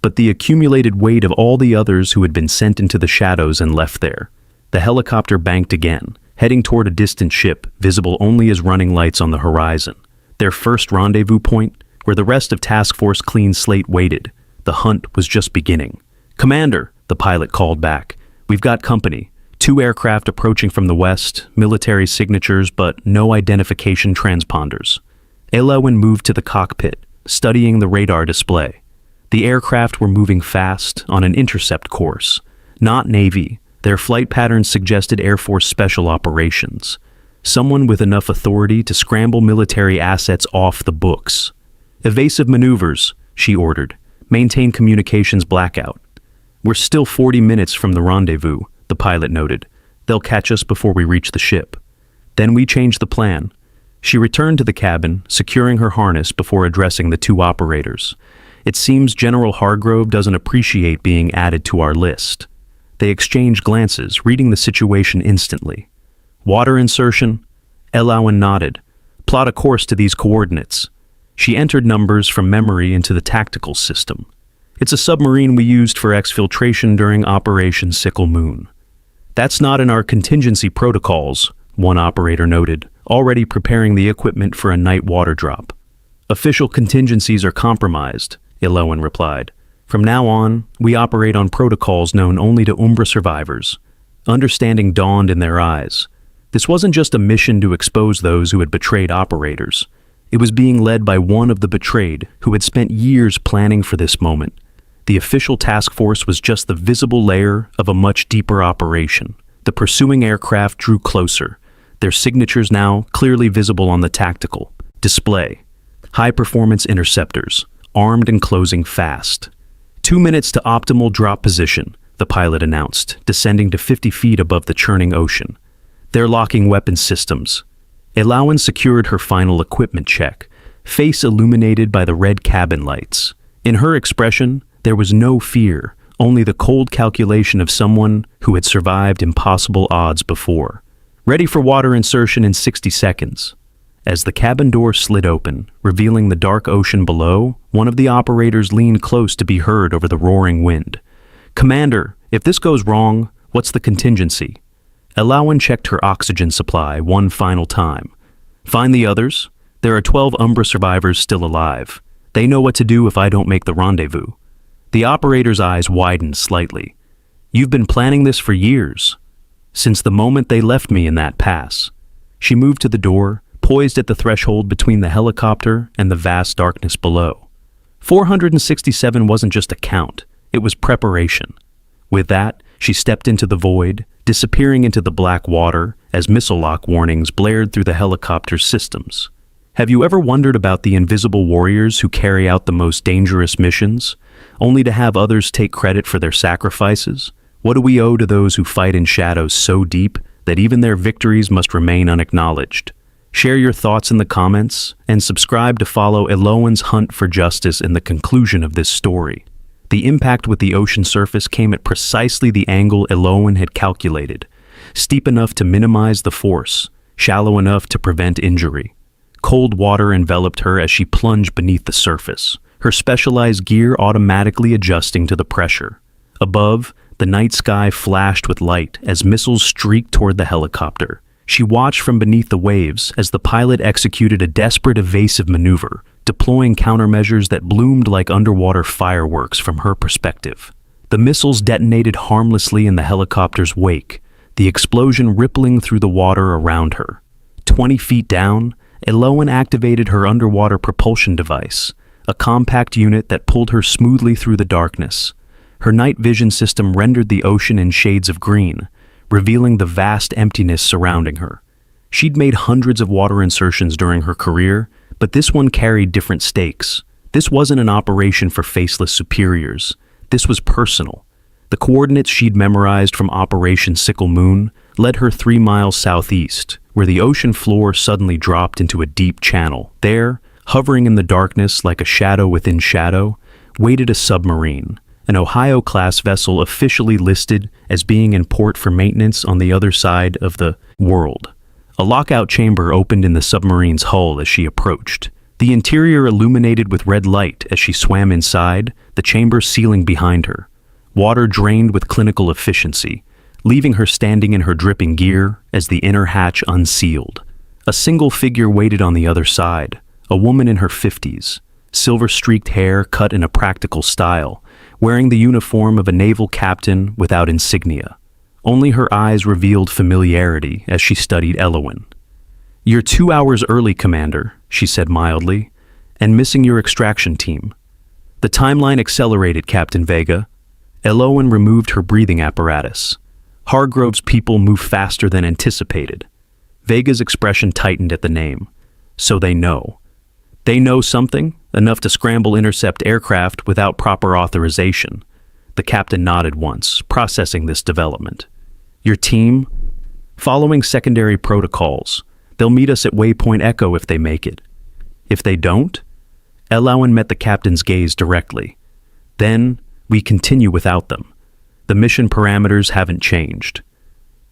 but the accumulated weight of all the others who had been sent into the shadows and left there. The helicopter banked again, heading toward a distant ship, visible only as running lights on the horizon. Their first rendezvous point, where the rest of Task Force Clean Slate waited. The hunt was just beginning. Commander, the pilot called back. We've got company. 2 aircraft approaching from the west, military signatures, but no identification transponders. Elowen moved to the cockpit, studying the radar display. The aircraft were moving fast on an intercept course. Not Navy. Their flight patterns suggested Air Force Special Operations. Someone with enough authority to scramble military assets off the books. Evasive maneuvers, she ordered. Maintain communications blackout. We're still 40 minutes from the rendezvous, the pilot noted. They'll catch us before we reach the ship. Then we changed the plan. She returned to the cabin, securing her harness before addressing the 2 operators. It seems General Hargrove doesn't appreciate being added to our list. They exchanged glances, reading the situation instantly. Water insertion? Elowen nodded. Plot a course to these coordinates. She entered numbers from memory into the tactical system. It's a submarine we used for exfiltration during Operation Sickle Moon. That's not in our contingency protocols, one operator noted, already preparing the equipment for a night water drop. Official contingencies are compromised, Elowen replied. From now on, we operate on protocols known only to Umbra survivors. Understanding dawned in their eyes. This wasn't just a mission to expose those who had betrayed operators. It was being led by one of the betrayed who had spent years planning for this moment. The official task force was just the visible layer of a much deeper operation. The pursuing aircraft drew closer, their signatures now clearly visible on the tactical display. High-performance interceptors, armed and closing fast. 2 minutes to optimal drop position, the pilot announced, descending to 50 feet above the churning ocean. They're locking weapon systems. Elowen secured her final equipment check, face illuminated by the red cabin lights. In her expression, there was no fear, only the cold calculation of someone who had survived impossible odds before. Ready for water insertion in 60 seconds. As the cabin door slid open, revealing the dark ocean below, one of the operators leaned close to be heard over the roaring wind. "Commander, if this goes wrong, what's the contingency?" Elowen checked her oxygen supply one final time. "Find the others. There are 12 Umbra survivors still alive. They know what to do if I don't make the rendezvous." The operator's eyes widened slightly. "You've been planning this for years. Since the moment they left me in that pass." She moved to the door, poised at the threshold between the helicopter and the vast darkness below. 467 wasn't just a count, it was preparation. With that, she stepped into the void, disappearing into the black water as missile lock warnings blared through the helicopter's systems. Have you ever wondered about the invisible warriors who carry out the most dangerous missions, only to have others take credit for their sacrifices? What do we owe to those who fight in shadows so deep that even their victories must remain unacknowledged? Share your thoughts in the comments and subscribe to follow Elowen's hunt for justice in the conclusion of this story. The impact with the ocean surface came at precisely the angle Elowen had calculated, steep enough to minimize the force, shallow enough to prevent injury. Cold water enveloped her as she plunged beneath the surface, her specialized gear automatically adjusting to the pressure. Above, the night sky flashed with light as missiles streaked toward the helicopter. She watched from beneath the waves as the pilot executed a desperate evasive maneuver, deploying countermeasures that bloomed like underwater fireworks from her perspective. The missiles detonated harmlessly in the helicopter's wake, the explosion rippling through the water around her. 20 feet down, Elowen activated her underwater propulsion device, a compact unit that pulled her smoothly through the darkness. Her night vision system rendered the ocean in shades of green, revealing the vast emptiness surrounding her. She'd made hundreds of water insertions during her career, but this one carried different stakes. This wasn't an operation for faceless superiors. This was personal. The coordinates she'd memorized from Operation Sickle Moon led her 3 miles southeast, where the ocean floor suddenly dropped into a deep channel. There, hovering in the darkness like a shadow within shadow, waited a submarine, an Ohio-class vessel officially listed as being in port for maintenance on the other side of the world. A lockout chamber opened in the submarine's hull as she approached. The interior illuminated with red light as she swam inside, the chamber ceiling behind her. Water drained with clinical efficiency, leaving her standing in her dripping gear as the inner hatch unsealed. A single figure waited on the other side, a woman in her 50s, silver-streaked hair cut in a practical style, wearing the uniform of a naval captain without insignia. Only her eyes revealed familiarity as she studied Elowen. "You're 2 hours early, Commander," she said mildly, "and missing your extraction team." The timeline accelerated, Captain Vega. Elowen removed her breathing apparatus. Hargrove's people move faster than anticipated. Vega's expression tightened at the name. So they know. They know something, enough to scramble intercept aircraft without proper authorization. The captain nodded once, processing this development. "Your team? Following secondary protocols. They'll meet us at Waypoint Echo if they make it. If they don't?" Elowen met the captain's gaze directly. "Then, we continue without them. The mission parameters haven't changed."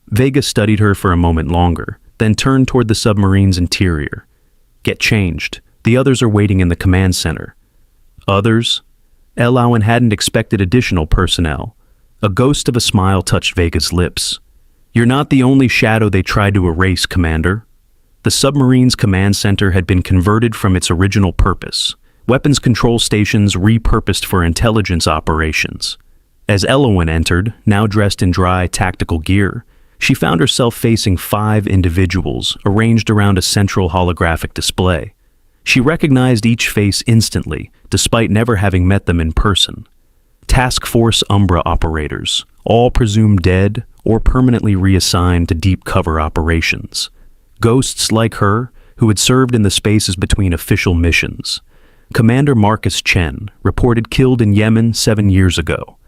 Vega studied her for a moment longer, then turned toward the submarine's interior. "Get changed. The others are waiting in the command center." "Others?" Elowen hadn't expected additional personnel. A ghost of a smile touched Vega's lips. "You're not the only shadow they tried to erase, Commander." The submarine's command center had been converted from its original purpose, weapons control stations repurposed for intelligence operations. As Elowen entered, now dressed in dry, tactical gear, she found herself facing 5 individuals arranged around a central holographic display. She recognized each face instantly, despite never having met them in person. Task Force Umbra operators, all presumed dead or permanently reassigned to deep cover operations. Ghosts like her, who had served in the spaces between official missions. Commander Marcus Chen, reported killed in Yemen 7 years ago.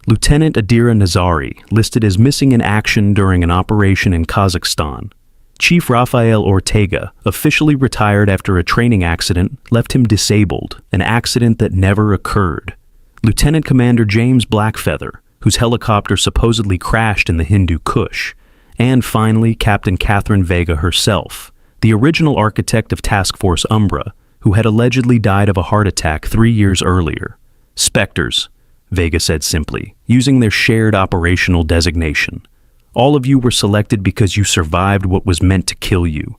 Lieutenant Adira Nazari, listed as missing in action during an operation in Kazakhstan. Chief Rafael Ortega, officially retired after a training accident, left him disabled, an accident that never occurred. Lieutenant Commander James Blackfeather, whose helicopter supposedly crashed in the Hindu Kush. And finally, Captain Catherine Vega herself, the original architect of Task Force Umbra, who had allegedly died of a heart attack 3 years earlier. Spectres, Vega said simply, using their shared operational designation. All of you were selected because you survived what was meant to kill you,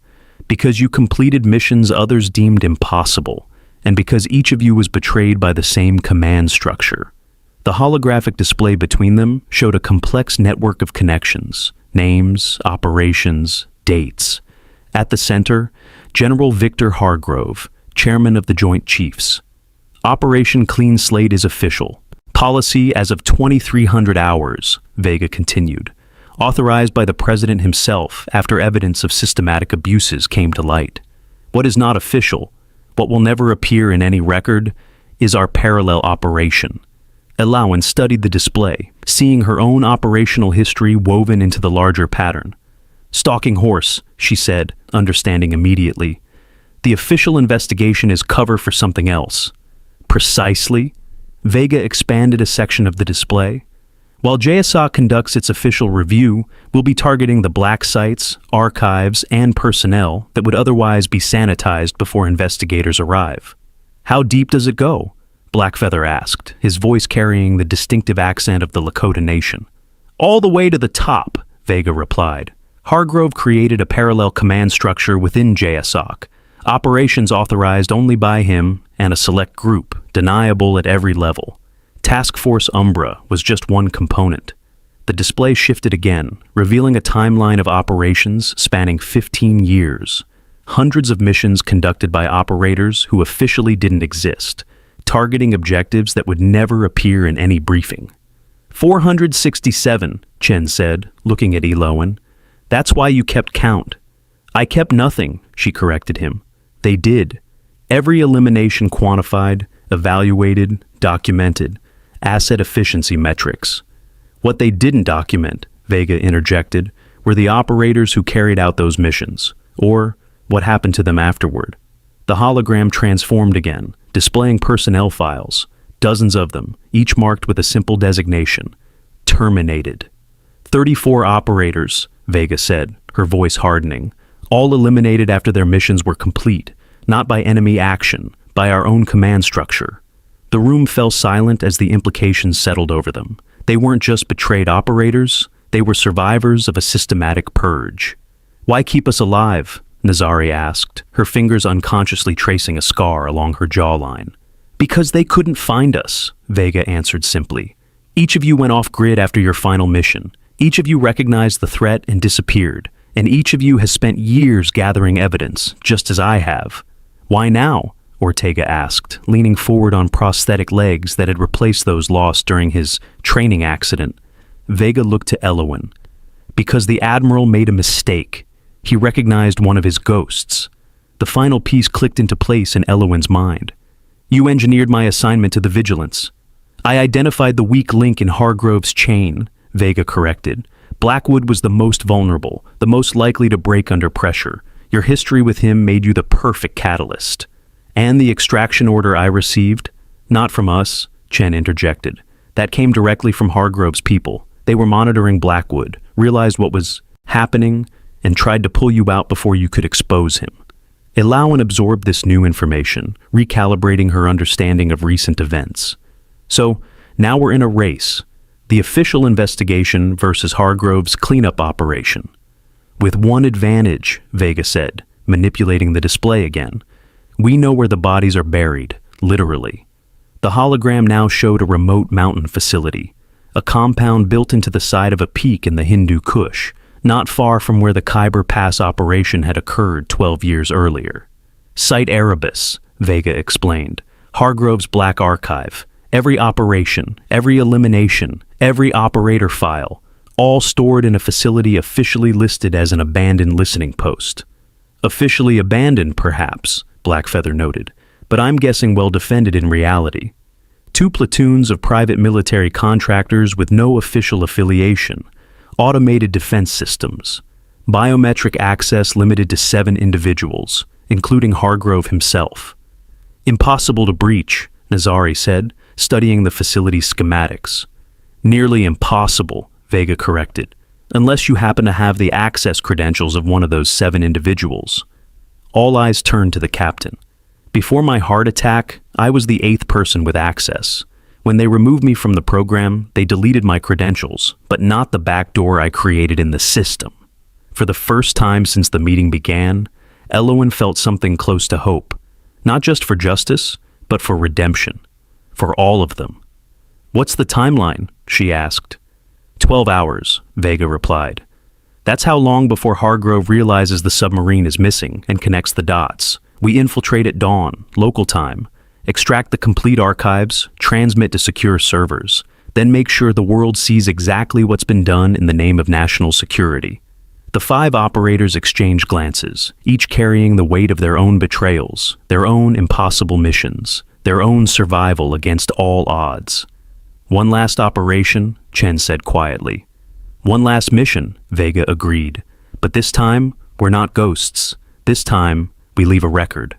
because you completed missions others deemed impossible, and because each of you was betrayed by the same command structure. The holographic display between them showed a complex network of connections, names, operations, dates. At the center, General Victor Hargrove, chairman of the Joint Chiefs. Operation Clean Slate is official. Policy as of 2300 hours, Vega continued, authorized by the president himself after evidence of systematic abuses came to light. What is not official, what will never appear in any record, is our parallel operation. Elowen studied the display, seeing her own operational history woven into the larger pattern. Stalking horse, she said, understanding immediately. The official investigation is cover for something else. Precisely? Vega expanded a section of the display. While JSOC conducts its official review, we'll be targeting the black sites, archives, and personnel that would otherwise be sanitized before investigators arrive. How deep does it go? Blackfeather asked, his voice carrying the distinctive accent of the Lakota Nation. All the way to the top, Vega replied. Hargrove created a parallel command structure within JSOC, operations authorized only by him and a select group, deniable at every level. Task Force Umbra was just one component. The display shifted again, revealing a timeline of operations spanning 15 years. Hundreds of missions conducted by operators who officially didn't exist, targeting objectives that would never appear in any briefing. 467, Chen said, looking at Elowen. That's why you kept count. I kept nothing, she corrected him. They did. Every elimination quantified, evaluated, documented. Asset efficiency metrics. What they didn't document, Vega interjected, were the operators who carried out those missions, or what happened to them afterward. The hologram transformed again, displaying personnel files, dozens of them, each marked with a simple designation. Terminated. 34 operators, Vega said, her voice hardening, all eliminated after their missions were complete, not by enemy action, by our own command structure. The room fell silent as the implications settled over them. They weren't just betrayed operators, they were survivors of a systematic purge. Why keep us alive? Nazari asked, her fingers unconsciously tracing a scar along her jawline. Because they couldn't find us, Vega answered simply. Each of you went off-grid after your final mission. Each of you recognized the threat and disappeared, and each of you has spent years gathering evidence, just as I have. Why now? Ortega asked, leaning forward on prosthetic legs that had replaced those lost during his training accident. Vega looked to Elowen. Because the Admiral made a mistake. He recognized one of his ghosts. The final piece clicked into place in Elowen's mind. You engineered my assignment to the Vigilance. I identified the weak link in Hargrove's chain, Vega corrected. Blackwood was the most vulnerable, the most likely to break under pressure. Your history with him made you the perfect catalyst. And the extraction order I received? Not from us, Chen interjected. That came directly from Hargrove's people. They were monitoring Blackwood, realized what was happening, and tried to pull you out before you could expose him. Elowen absorbed this new information, recalibrating her understanding of recent events. So, now we're in a race. The official investigation versus Hargrove's cleanup operation. With one advantage, Vega said, manipulating the display again. We know where the bodies are buried, literally. The hologram now showed a remote mountain facility, a compound built into the side of a peak in the Hindu Kush, not far from where the Khyber Pass operation had occurred 12 years earlier. Site Erebus, Vega explained. Hargrove's Black Archive. Every operation, every elimination, every operator file, all stored in a facility officially listed as an abandoned listening post. Officially abandoned, perhaps, Blackfeather noted, but I'm guessing well defended in reality. 2 platoons of private military contractors with no official affiliation, automated defense systems, biometric access limited to 7 individuals, including Hargrove himself. Impossible to breach, Nazari said, studying the facility's schematics. Nearly impossible, Vega corrected, unless you happen to have the access credentials of one of those 7 individuals. All eyes turned to the captain. Before my heart attack, I was the 8th person with access. When they removed me from the program, they deleted my credentials, but not the backdoor I created in the system. For the first time since the meeting began, Elowen felt something close to hope, not just for justice, but for redemption. For all of them. What's the timeline? She asked. 12 hours, Vega replied. That's how long before Hargrove realizes the submarine is missing and connects the dots. We infiltrate at dawn, local time, extract the complete archives, transmit to secure servers, then make sure the world sees exactly what's been done in the name of national security. The 5 operators exchange glances, each carrying the weight of their own betrayals, their own impossible missions, their own survival against all odds. One last operation, Chen said quietly. One last mission, Vega agreed. But this time, we're not ghosts. This time, we leave a record.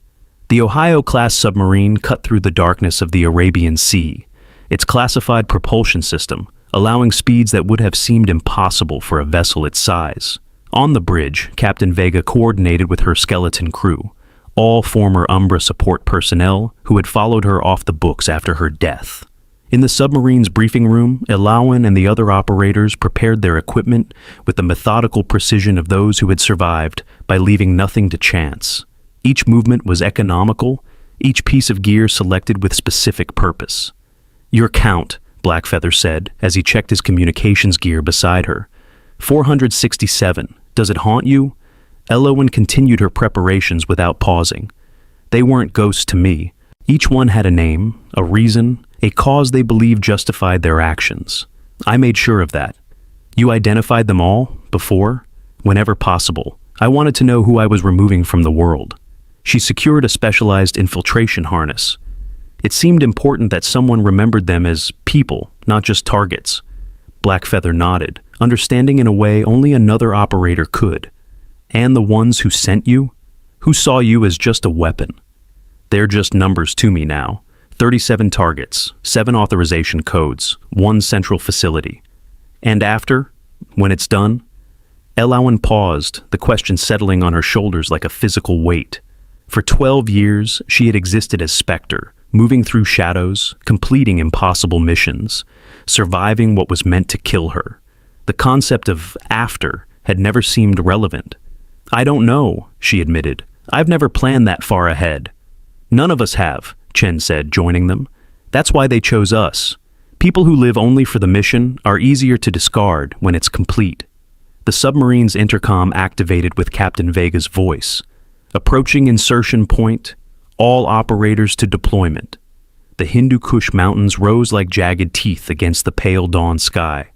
The Ohio-class submarine cut through the darkness of the Arabian Sea, its classified propulsion system, allowing speeds that would have seemed impossible for a vessel its size. On the bridge, Captain Vega coordinated with her skeleton crew, all former Umbra support personnel who had followed her off the books after her death. In the submarine's briefing room, Elawan and the other operators prepared their equipment with the methodical precision of those who had survived by leaving nothing to chance. Each movement was economical, each piece of gear selected with specific purpose. Your count, Blackfeather said as he checked his communications gear beside her. 467. Does it haunt you? Elowen continued her preparations without pausing. They weren't ghosts to me. Each one had a name, a reason, a cause they believed justified their actions. I made sure of that. You identified them all, before? Whenever possible. I wanted to know who I was removing from the world. She secured a specialized infiltration harness. It seemed important that someone remembered them as people, not just targets. Blackfeather nodded, understanding in a way only another operator could. And the ones who sent you? Who saw you as just a weapon? They're just numbers to me now. 37 targets, 7 authorization codes, 1 central facility. And after? When it's done? Elawan paused, the question settling on her shoulders like a physical weight. For 12 years, she had existed as Spectre, moving through shadows, completing impossible missions, surviving what was meant to kill her. The concept of after had never seemed relevant. I don't know, she admitted. I've never planned that far ahead. None of us have, Chen said, joining them. That's why they chose us. People who live only for the mission are easier to discard when it's complete. The submarine's intercom activated with Captain Vega's voice. Approaching insertion point, all operators to deployment. The Hindu Kush Mountains rose like jagged teeth against the pale dawn sky,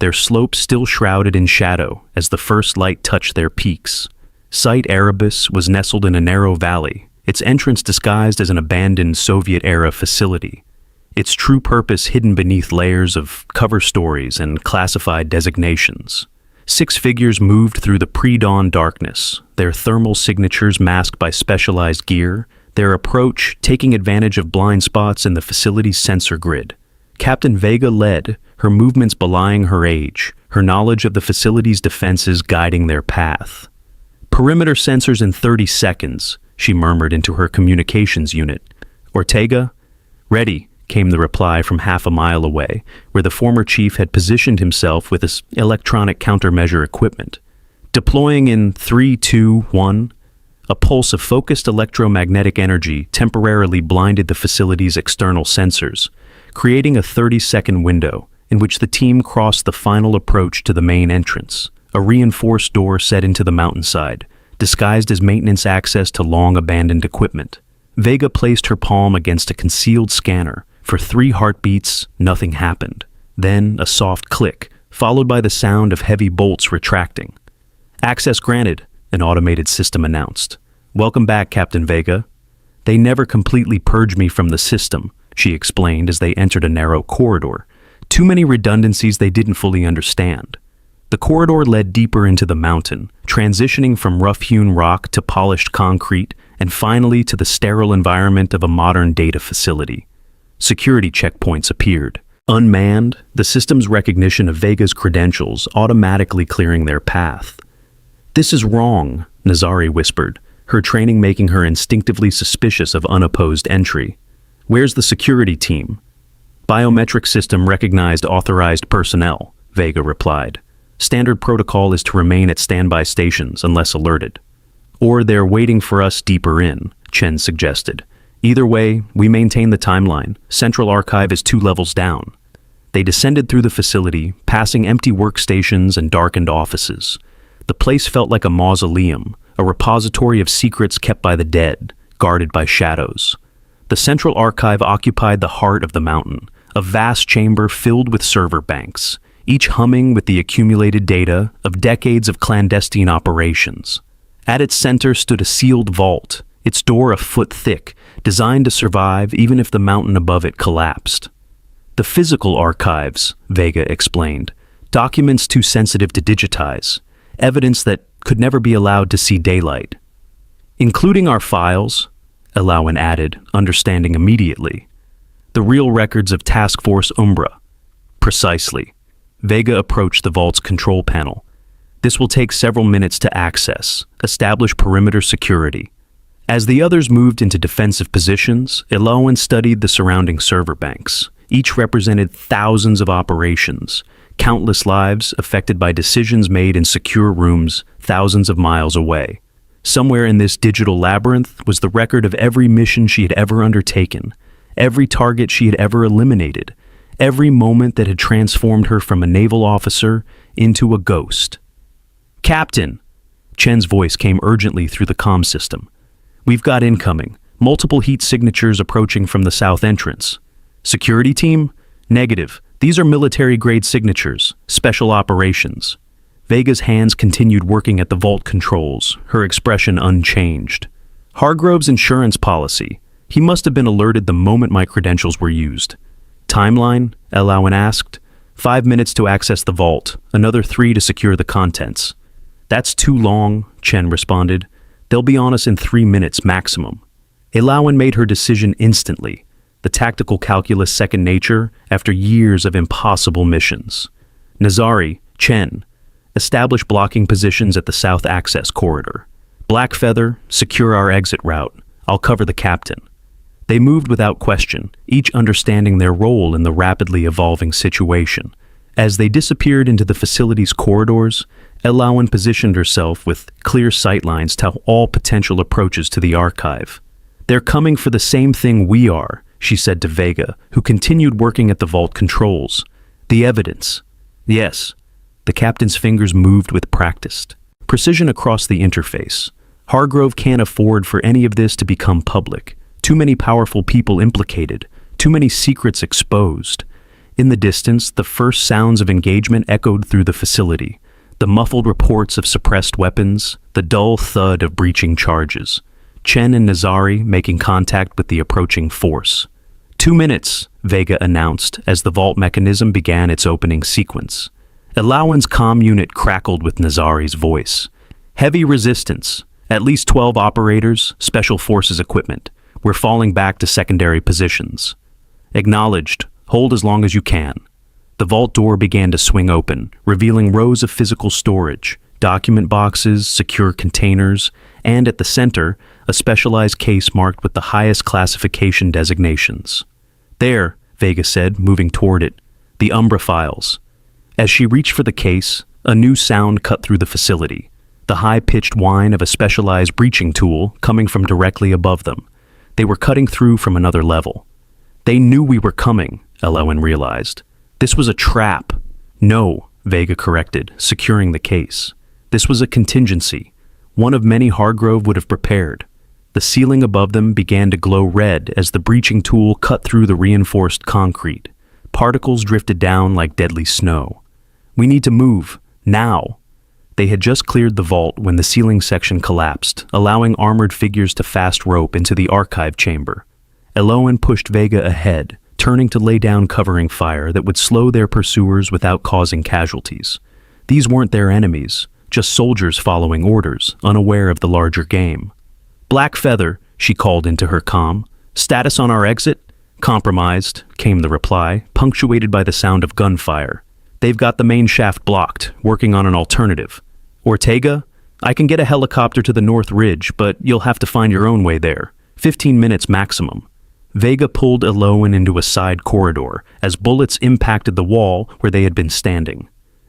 their slopes still shrouded in shadow as the first light touched their peaks. Site Erebus was nestled in a narrow valley, its entrance disguised as an abandoned Soviet-era facility, its true purpose hidden beneath layers of cover stories and classified designations. 6 figures moved through the pre-dawn darkness, their thermal signatures masked by specialized gear, their approach taking advantage of blind spots in the facility's sensor grid. Captain Vega led, her movements belying her age, her knowledge of the facility's defenses guiding their path. Perimeter sensors in 30 seconds, she murmured into her communications unit. Ortega? Ready, came the reply from half a mile away, where the former chief had positioned himself with his electronic countermeasure equipment. Deploying in 3, 2, 1. A pulse of focused electromagnetic energy temporarily blinded the facility's external sensors, creating a 30-second window in which the team crossed the final approach to the main entrance, a reinforced door set into the mountainside, disguised as maintenance access to long-abandoned equipment. Vega placed her palm against a concealed scanner. For 3 heartbeats, nothing happened. Then a soft click, followed by the sound of heavy bolts retracting. "Access granted," an automated system announced. "Welcome back, Captain Vega." "They never completely purged me from the system," she explained as they entered a narrow corridor. Too many redundancies they didn't fully understand. The corridor led deeper into the mountain, transitioning from rough-hewn rock to polished concrete, and finally to the sterile environment of a modern data facility. Security checkpoints appeared. Unmanned, the system's recognition of Vega's credentials automatically clearing their path. "This is wrong," Nazari whispered, her training making her instinctively suspicious of unopposed entry. "Where's the security team?" "Biometric system recognized authorized personnel," Vega replied. "Standard protocol is to remain at standby stations unless alerted." "Or they're waiting for us deeper in," Chen suggested. "Either way, we maintain the timeline. Central Archive is 2 levels down." They descended through the facility, passing empty workstations and darkened offices. The place felt like a mausoleum, a repository of secrets kept by the dead, guarded by shadows. The Central Archive occupied the heart of the mountain, a vast chamber filled with server banks, each humming with the accumulated data of decades of clandestine operations. At its center stood a sealed vault, its door a foot thick, designed to survive even if the mountain above it collapsed. "The physical archives," Vega explained, "documents too sensitive to digitize, evidence that could never be allowed to see daylight." "Including our files," Alawan added, understanding immediately. "The real records of Task Force Umbra." "Precisely." Vega approached the vault's control panel. "This will take several minutes to access. Establish perimeter security." As the others moved into defensive positions, Alawan studied the surrounding server banks. Each represented thousands of operations, countless lives affected by decisions made in secure rooms thousands of miles away. Somewhere in this digital labyrinth was the record of every mission she had ever undertaken, every target she had ever eliminated, every moment that had transformed her from a naval officer into a ghost. "Captain!" Chen's voice came urgently through the comm system. "We've got incoming. Multiple heat signatures approaching from the south entrance." "Security team?" "Negative. These are military-grade signatures. Special operations." Vega's hands continued working at the vault controls, her expression unchanged. "Hargrove's insurance policy. He must have been alerted the moment my credentials were used." "Timeline?" Alawan asked. 5 minutes to access the vault, another 3 to secure the contents." "That's too long," Chen responded. "They'll be on us in 3 minutes maximum." Alawan made her decision instantly, the tactical calculus second nature after years of impossible missions. "Nazari, Chen, establish blocking positions at the south access corridor. Blackfeather, secure our exit route. I'll cover the captain." They moved without question, each understanding their role in the rapidly evolving situation. As they disappeared into the facility's corridors, Alawan positioned herself with clear sightlines to all potential approaches to the archive. "They're coming for the same thing we are," she said to Vega, who continued working at the vault controls. "The evidence." "Yes." The captain's fingers moved with precision across the interface. "Hargrove can't afford for any of this to become public. Too many powerful people implicated, too many secrets exposed." In the distance, the first sounds of engagement echoed through the facility. The muffled reports of suppressed weapons, the dull thud of breaching charges. Chen and Nazari making contact with the approaching force. 2 minutes, Vega announced as the vault mechanism began its opening sequence. Alawan's comm unit crackled with Nazari's voice. "Heavy resistance. At least 12 operators, special forces equipment. We're falling back to secondary positions." "Acknowledged. Hold as long as you can." The vault door began to swing open, revealing rows of physical storage, document boxes, secure containers, and at the center, a specialized case marked with the highest classification designations. "There," Vega said, moving toward it, "the Umbra files." As she reached for the case, a new sound cut through the facility. the high-pitched whine of a specialized breaching tool coming from directly above them. They were cutting through from another level. They knew we were coming, Elowen realized. This was a trap. No, Vega corrected, securing the case. This was a contingency, one of many Hargrove would have prepared. The ceiling above them began to glow red as the breaching tool cut through the reinforced concrete. Particles drifted down like deadly snow. We need to move, now. They had just cleared the vault when the ceiling section collapsed, allowing armored figures to fast rope into the archive chamber. Elowen pushed Vega ahead, turning to lay down covering fire that would slow their pursuers without causing casualties. These weren't their enemies, just soldiers following orders, unaware of the larger game. "Black Feather," she called into her comm. "Status on our exit?" "Compromised," came the reply, punctuated by the sound of gunfire. "They've got the main shaft blocked, working on an alternative." "Ortega? I can get a helicopter to the North Ridge, but you'll have to find your own way there. 15 minutes maximum." Vega pulled Elowen into a side corridor as bullets impacted the wall where they had been standing.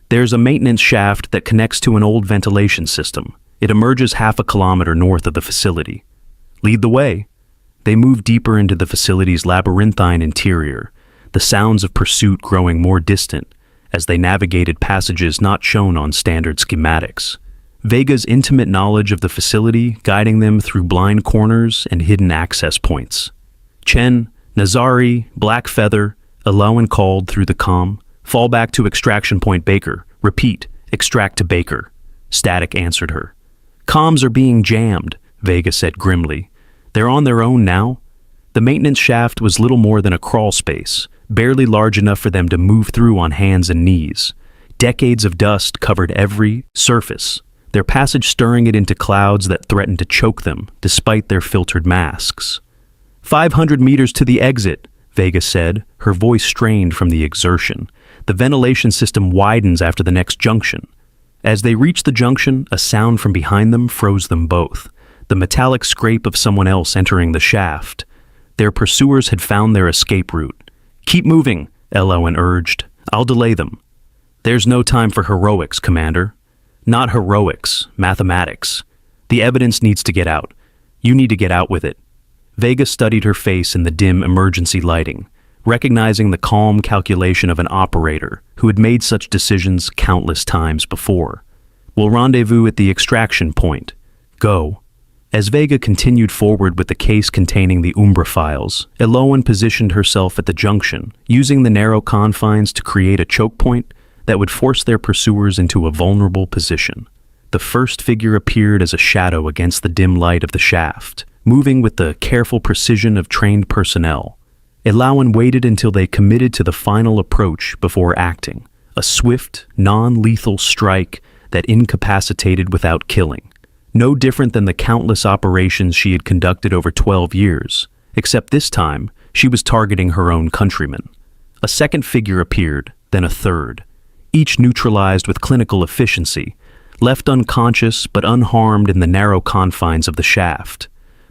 "There's a maintenance shaft that connects to an old ventilation system. It emerges half a kilometer north of the facility." "Lead the way." They moved deeper into the facility's labyrinthine interior, the sounds of pursuit growing more distant as they navigated passages not shown on standard schematics. Vega's intimate knowledge of the facility guiding them through blind corners and hidden access points. "Chen, Nazari, Black Feather," Elowen called through the comm. "Fall back to extraction point Baker. Repeat, extract to Baker." Static answered her. "Comms are being jammed," Vega said grimly. "They're on their own now." The maintenance shaft was little more than a crawl space, barely large enough for them to move through on hands and knees. Decades of dust covered every surface, their passage stirring it into clouds that threatened to choke them, despite their filtered masks. 500 meters to the exit," Vega said, her voice strained from the exertion. "The ventilation system widens after the next junction." As they reached the junction, a sound from behind them froze them both, the metallic scrape of someone else entering the shaft. Their pursuers had found their escape route. "Keep moving," Elowen urged. "I'll delay them." "There's no time for heroics, Commander." "Not heroics, mathematics. The evidence needs to get out. You need to get out with it." Vega studied her face in the dim emergency lighting, recognizing the calm calculation of an operator who had made such decisions countless times before. "We'll rendezvous at the extraction point. Go." As Vega continued forward with the case containing the Umbra files, Elowen positioned herself at the junction, using the narrow confines to create a choke point that would force their pursuers into a vulnerable position. The first figure appeared as a shadow against the dim light of the shaft, moving with the careful precision of trained personnel. Elowen waited until they committed to the final approach before acting, a swift, non-lethal strike that incapacitated without killing. No different than the countless operations she had conducted over 12 years, except this time she was targeting her own countrymen. A second figure appeared, then a third, each neutralized with clinical efficiency, left unconscious but unharmed in the narrow confines of the shaft.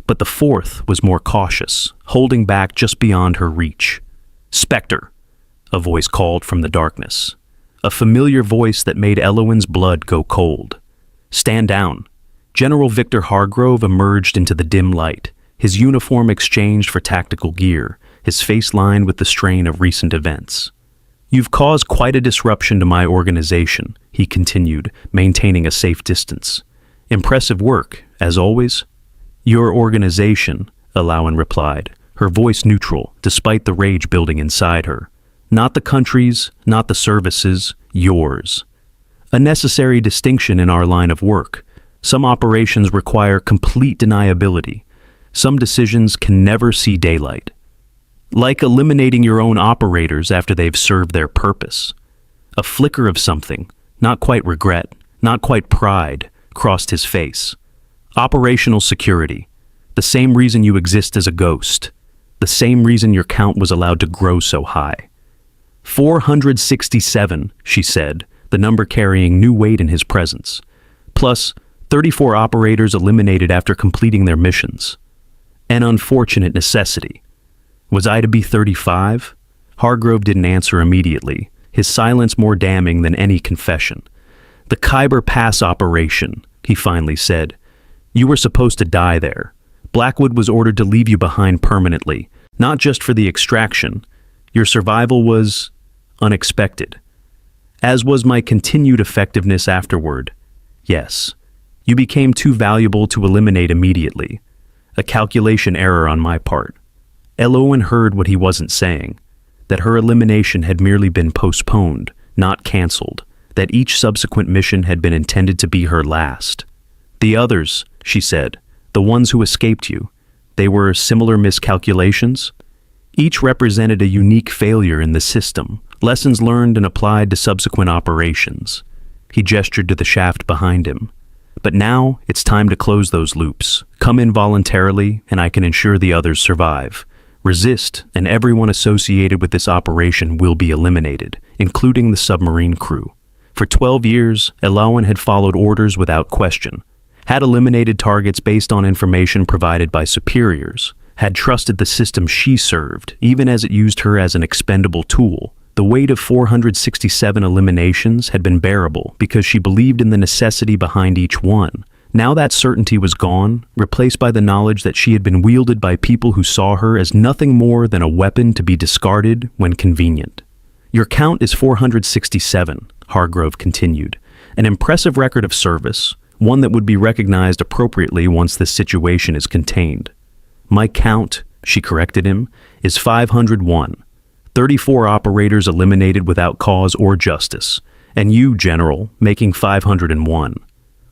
But the fourth was more cautious, holding back just beyond her reach. "Spectre," a voice called from the darkness. A familiar voice that made Elowen's blood go cold. "Stand down." General Victor Hargrove emerged into the dim light, his uniform exchanged for tactical gear, his face lined with the strain of recent events. "You've caused quite a disruption to my organization," he continued, maintaining a safe distance. "Impressive work, as always." "Your organization," Elowen replied, her voice neutral, despite the rage building inside her. "Not the country's, not the services, yours. A necessary distinction in our line of work. Some operations require complete deniability. Some decisions can never see daylight. Like eliminating your own operators after they've served their purpose." A flicker of something, not quite regret, not quite pride, crossed his face. "Operational security. The same reason you exist as a ghost. The same reason your count was allowed to grow so high." 467, she said, the number carrying new weight in his presence. "Plus, 34 operators eliminated after completing their missions. An unfortunate necessity. Was I to be 35? Hargrove didn't answer immediately, his silence more damning than any confession. "The Khyber Pass operation," he finally said. "You were supposed to die there. Blackwood was ordered to leave you behind permanently, not just for the extraction. Your survival was unexpected, as was my continued effectiveness afterward. Yes, you became too valuable to eliminate immediately. A calculation error on my part." Elowen heard what he wasn't saying, that her elimination had merely been postponed, not cancelled, that each subsequent mission had been intended to be her last. "The others," she said, "the ones who escaped you, they were similar miscalculations?" Each represented a unique failure in the system, lessons learned and applied to subsequent operations. He gestured to the shaft behind him. "But now it's time to close those loops. Come in voluntarily, and I can ensure the others survive. Resist, and everyone associated with this operation will be eliminated, including the submarine crew." For 12 years, Elowen had followed orders without question, had eliminated targets based on information provided by superiors, had trusted the system she served, even as it used her as an expendable tool. The weight of 467 eliminations had been bearable because she believed in the necessity behind each one. Now that certainty was gone, replaced by the knowledge that she had been wielded by people who saw her as nothing more than a weapon to be discarded when convenient. "Your count is 467, Hargrove continued. "An impressive record of service, one that would be recognized appropriately once this situation is contained." "My count," she corrected him, "is 501. 34 operators eliminated without cause or justice, and you, General, making 501.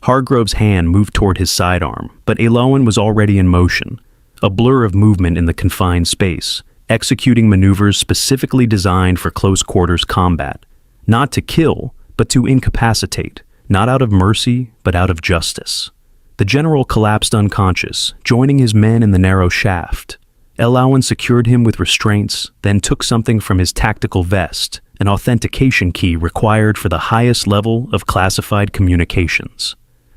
Hargrove's hand moved toward his sidearm, but Elowen was already in motion, a blur of movement in the confined space, executing maneuvers specifically designed for close-quarters combat. Not to kill, but to incapacitate, not out of mercy, but out of justice. The general collapsed unconscious, joining his men in the narrow shaft. Elowen secured him with restraints, then took something from his tactical vest, an authentication key required for the highest level of classified communications.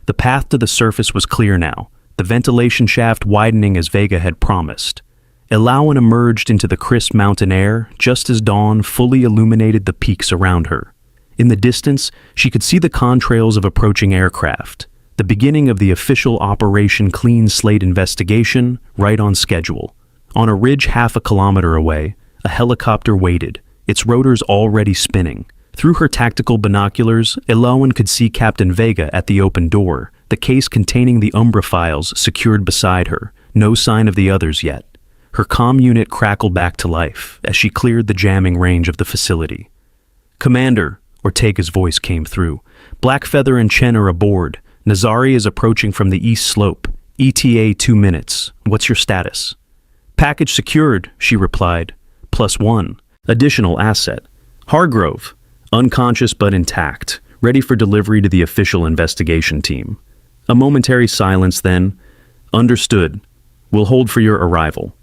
The path to the surface was clear now, the ventilation shaft widening as Vega had promised. Elowen emerged into the crisp mountain air just as dawn fully illuminated the peaks around her. In the distance, she could see the contrails of approaching aircraft, the beginning of the official Operation Clean Slate investigation, right on schedule. On a ridge half a kilometer away, a helicopter waited, its rotors already spinning. Through her tactical binoculars, Elowen could see Captain Vega at the open door, the case containing the Umbra files secured beside her, no sign of the others yet. Her comm unit crackled back to life as she cleared the jamming range of the facility. "Commander," Ortega's voice came through. "Blackfeather and Chen are aboard. Nazari is approaching from the east slope. ETA 2 minutes. What's your status?" "Package secured," she replied. +1. Additional asset. Hargrove. Unconscious but intact, ready for delivery to the official investigation team. A momentary silence then. "Understood. We'll hold for your arrival."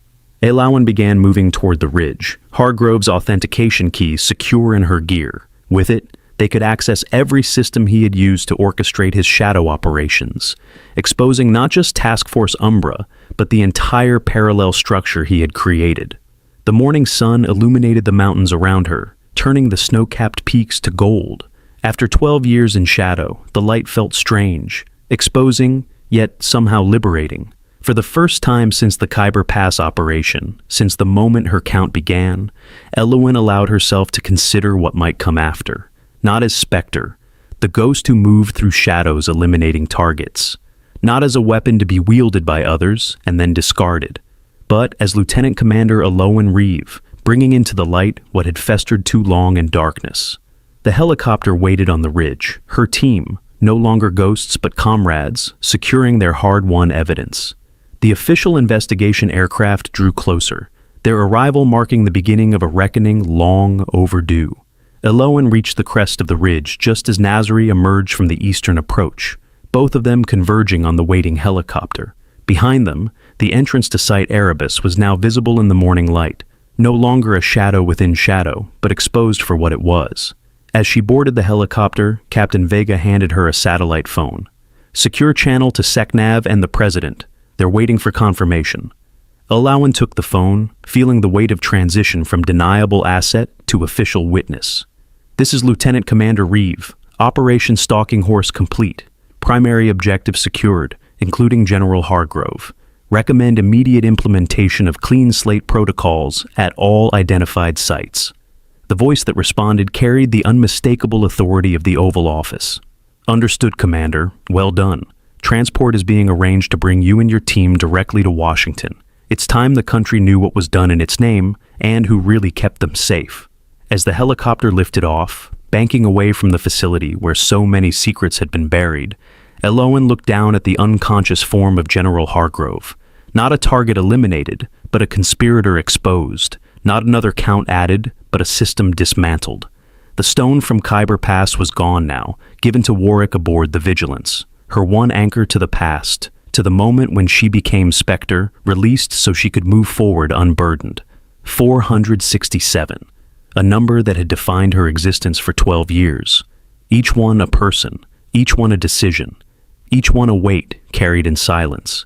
Elowen began moving toward the ridge, Hargrove's authentication key secure in her gear. With it, they could access every system he had used to orchestrate his shadow operations, exposing not just Task Force Umbra, but the entire parallel structure he had created. The morning sun illuminated the mountains around her, turning the snow-capped peaks to gold. After 12 years in shadow, the light felt strange, exposing, yet somehow liberating. For the first time since the Khyber Pass operation, since the moment her count began, Elowen allowed herself to consider what might come after. Not as Spectre, the ghost who moved through shadows eliminating targets. Not as a weapon to be wielded by others and then discarded, but as Lieutenant Commander Elowen Reeve, bringing into the light what had festered too long in darkness. The helicopter waited on the ridge, her team, no longer ghosts but comrades, securing their hard-won evidence. The official investigation aircraft drew closer, their arrival marking the beginning of a reckoning long overdue. Elowen reached the crest of the ridge just as Nazari emerged from the eastern approach, both of them converging on the waiting helicopter. Behind them, the entrance to Site Erebus was now visible in the morning light, no longer a shadow within shadow, but exposed for what it was. As she boarded the helicopter, Captain Vega handed her a satellite phone. "Secure channel to SecNav and the President. They're waiting for confirmation." Elowen took the phone, feeling the weight of transition from deniable asset to official witness. "This is Lieutenant Commander Reeve. Operation Stalking Horse complete. Primary objective secured, including General Hargrove. Recommend immediate implementation of clean slate protocols at all identified sites. The voice that responded carried the unmistakable authority of the Oval Office. Understood, Commander. Well done. Transport is being arranged to bring you and your team directly to Washington. It's time the country knew what was done in its name and who really kept them safe. As the helicopter lifted off, banking away from the facility where so many secrets had been buried, Elowen looked down at the unconscious form of General Hargrove. Not a target eliminated, but a conspirator exposed. Not another count added, but a system dismantled. The stone from Khyber Pass was gone now, given to Warwick aboard the Vigilance. Her one anchor to the past, to the moment when she became Spectre, released so she could move forward unburdened. 467. A number that had defined her existence for 12 years. Each one a person, each one a decision, each one a weight carried in silence.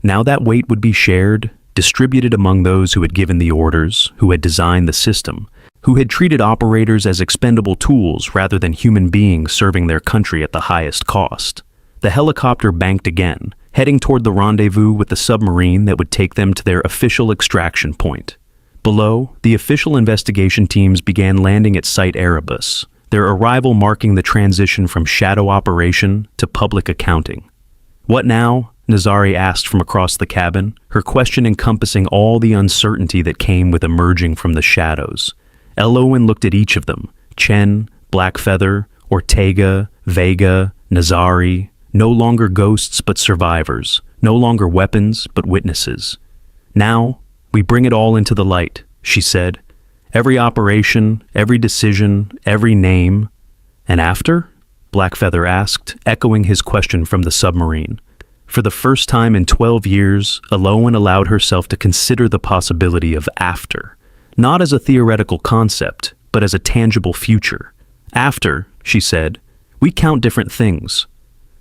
Now that weight would be shared, distributed among those who had given the orders, who had designed the system, who had treated operators as expendable tools rather than human beings serving their country at the highest cost. The helicopter banked again, heading toward the rendezvous with the submarine that would take them to their official extraction point. Below, the official investigation teams began landing at Site Erebus, their arrival marking the transition from shadow operation to public accounting. What now? Nazari asked from across the cabin, her question encompassing all the uncertainty that came with emerging from the shadows. Elowen looked at each of them, Chen, Blackfeather, Ortega, Vega, Nazari, no longer ghosts but survivors, no longer weapons but witnesses. Now, we bring it all into the light, she said. Every operation, every decision, every name. And after? Blackfeather asked, echoing his question from the submarine. For the first time in 12 years, Elowen allowed herself to consider the possibility of after, not as a theoretical concept, but as a tangible future. After, she said, we count different things.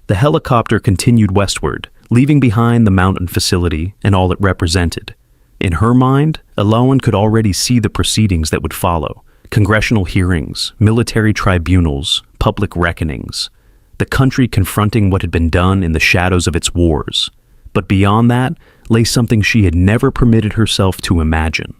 The helicopter continued westward, leaving behind the mountain facility and all it represented. In her mind, Elowen could already see the proceedings that would follow: congressional hearings, military tribunals, public reckonings. The country confronting what had been done in the shadows of its wars. But beyond that lay something she had never permitted herself to imagine.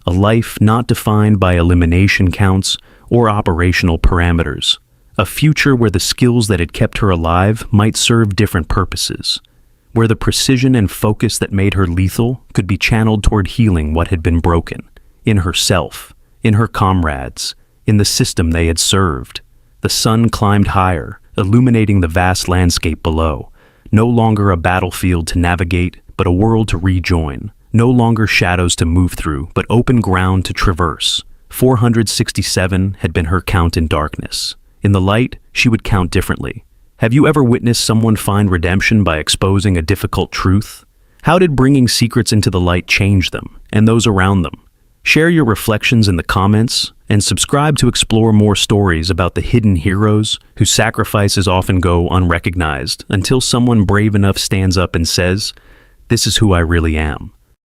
A life not defined by elimination counts or operational parameters. A future where the skills that had kept her alive might serve different purposes. Where the precision and focus that made her lethal could be channeled toward healing what had been broken. In herself, in her comrades, in the system they had served. The sun climbed higher, illuminating the vast landscape below. No longer a battlefield to navigate, but a world to rejoin. No longer shadows to move through, but open ground to traverse. 467 had been her count in darkness. In the light, she would count differently. Have you ever witnessed someone find redemption by exposing a difficult truth? How did bringing secrets into the light change them, and those around them? Share your reflections in the comments, and subscribe to explore more stories about the hidden heroes whose sacrifices often go unrecognized until someone brave enough stands up and says, "This is who I really am."